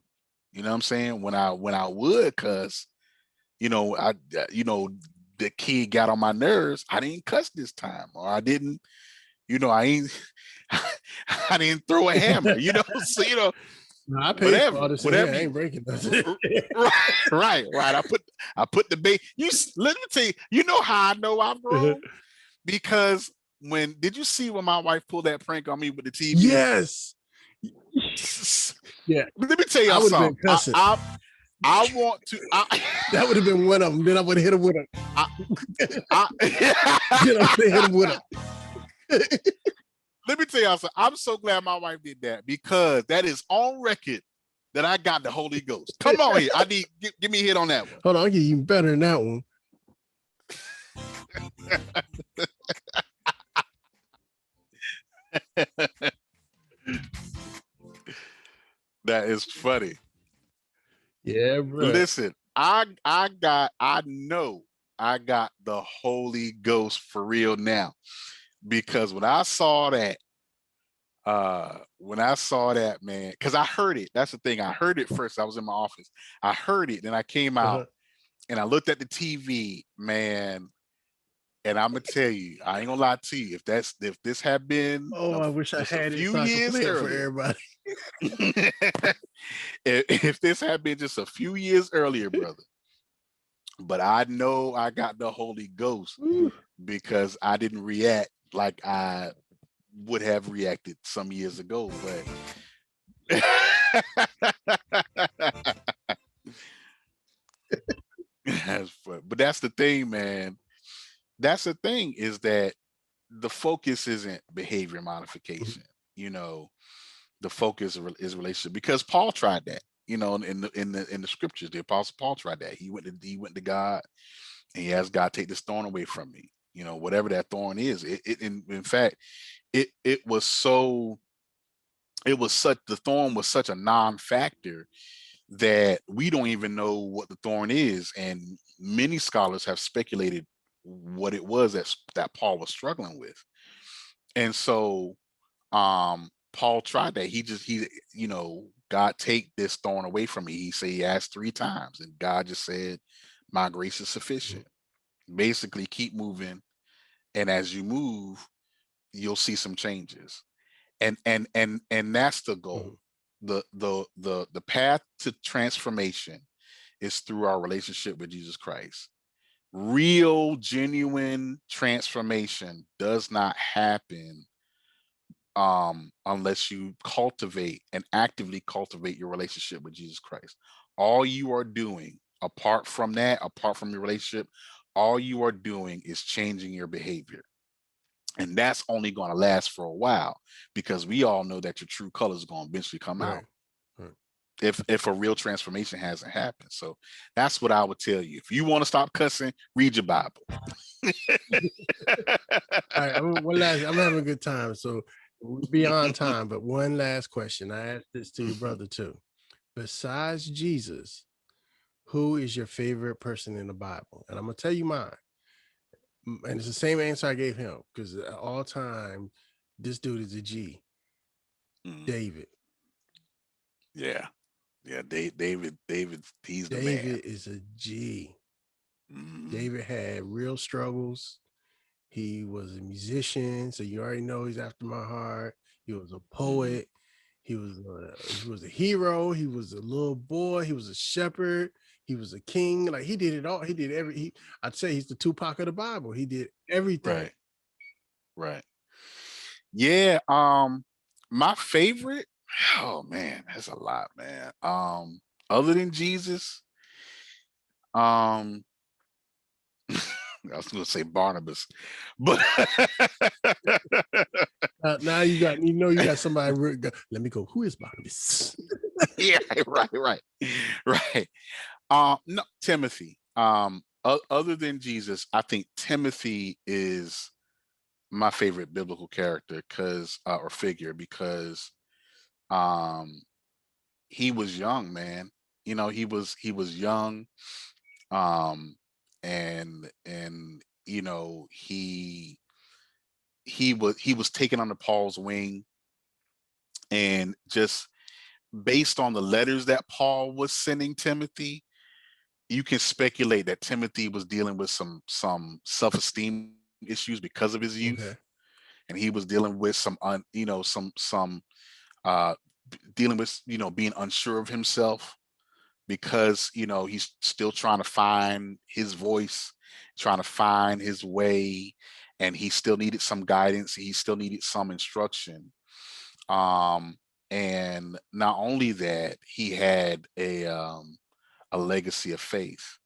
You know what I'm saying? When I would cuss, the kid got on my nerves, I didn't cuss this time, or I didn't, I ain't, I didn't throw a hammer, so, No, I paid for all whatever, this in here. whatever I you, ain't breaking nothing. right. I put the bait. Let me tell you, you know how I know I've grown? Because did you see when my wife pulled that prank on me with the TV? Yes. Yeah. Let me tell y'all I would have something. been cussing. I want to. That would have been one of them. Then I would have hit him with a. Then I would have hit him with a. Let me tell y'all something. I'm so glad my wife did that, because that is on record that I got the Holy Ghost. Come on here. I need give me a hit on that one. Hold on, I'll get even better than that one. That is funny. Yeah, bro. Listen, I know I got the Holy Ghost for real now, because when I saw that, man, because I heard it. That's the thing. I heard it first. I was in my office. I heard it, then I came out and I looked at the TV, man. And I'm gonna tell you, I ain't gonna lie to you. If this had been, I wish I had it so I could play it for everybody. if this had been just a few years earlier, brother. But I know I got the Holy Ghost because I didn't react like I would have reacted some years ago. But but that's the thing, man. That's the thing, is that the focus isn't behavior modification. The focus is relationship, because Paul tried that. In the scriptures, the Apostle Paul tried that. He went to God and he asked God, take this thorn away from me. Whatever that thorn is. In fact, the thorn was such a non-factor that we don't even know what the thorn is, and many scholars have speculated what it was that Paul was struggling with. And so Paul tried that. God, take this thorn away from me. He asked 3 times, and God just said, my grace is sufficient. Basically, keep moving, and as you move, you'll see some changes. And that's the goal. The path to transformation is through our relationship with Jesus Christ. Real, genuine transformation does not happen unless you cultivate and actively cultivate your relationship with Jesus Christ. All you are doing, apart from your relationship, all you are doing is changing your behavior. And that's only going to last for a while, because we all know that your true colors are going to eventually come out. If a real transformation hasn't happened. So that's what I would tell you. If you want to stop cussing, read your Bible. All right, I'm having a good time, so we're beyond time, but one last question. I asked this to your brother too. Besides Jesus, who is your favorite person in the Bible? And I'm gonna tell you mine. And it's the same answer I gave him, because all time, this dude is a G. David. Yeah. David, he's the man. David is a G. David had real struggles. He was a musician, so you already know he's after my heart. He was a poet. He was a hero. He was a little boy. He was a shepherd. He was a king. Like, he did it all. He did I'd say he's the Tupac of the Bible. He did everything. Right. Yeah. My favorite. Oh man, that's a lot, man. Other than Jesus, I was going to say Barnabas, but now you got somebody. Let me go. Who is Barnabas? Yeah, right. No, Timothy. Other than Jesus, I think Timothy is my favorite biblical character because or figure because um he was young, man. He was young, um and he was taken under Paul's wing, and just based on the letters that Paul was sending Timothy, you can speculate that Timothy was dealing with some self-esteem issues because of his youth, Okay. and he was dealing with uh dealing with being unsure of himself, because he's still trying to find his voice, trying to find his way, and he still needed some guidance, he still needed some instruction. um and not only that, he had a legacy of faith,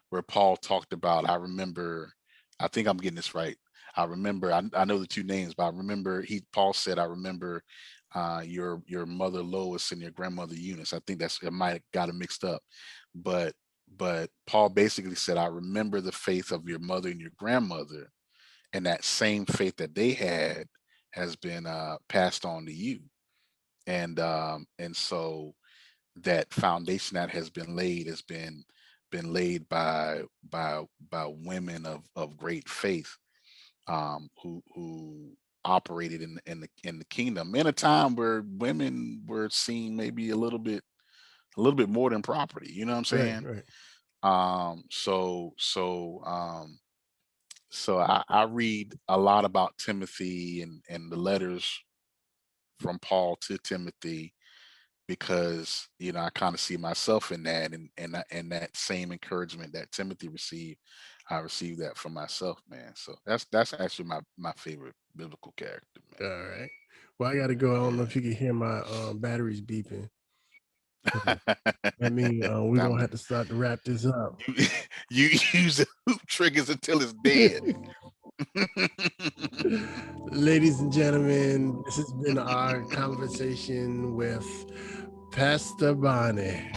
where Paul talked about, I remember, I think I'm getting this right. I remember, I know the two names, but I remember Paul said, I remember your mother Lois and your grandmother Eunice. I think it might have got it mixed up. But Paul basically said, I remember the faith of your mother and your grandmother, and that same faith that they had has been passed on to you. And so that foundation that has been laid has been laid by women of great faith, who operated in the kingdom in a time where women were seen maybe a little bit more than property. You know what I'm Right, saying? right. So I read a lot about Timothy and the letters from Paul to Timothy, because I kind of see myself in that, and that same encouragement that Timothy received, I received that from myself, man. So that's actually my favorite biblical character, All right. Well, I got to go. I don't know man. if you can hear my batteries beeping. So that means Yeah. we're I going to have mean, to start to wrap this up. you, you use the hoop triggers until it's dead. Ladies and gentlemen, this has been our conversation with Pastor Barney.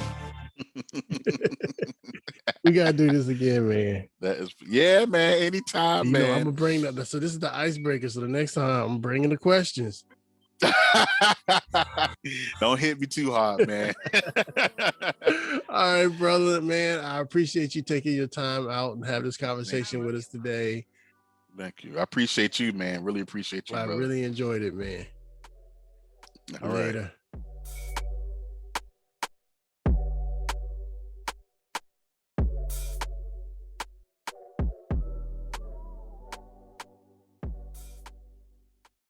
We got to do this again, man. That is, yeah, man. Anytime, I'm man. gonna bring that. So this is the icebreaker. So the next time I'm bringing the questions. Don't hit me too hard, man. All right, brother, man. I appreciate you taking your time out and have this conversation with us today. Thank you. I appreciate you, man. Really appreciate you, I brother. really enjoyed it, man. All right. Later.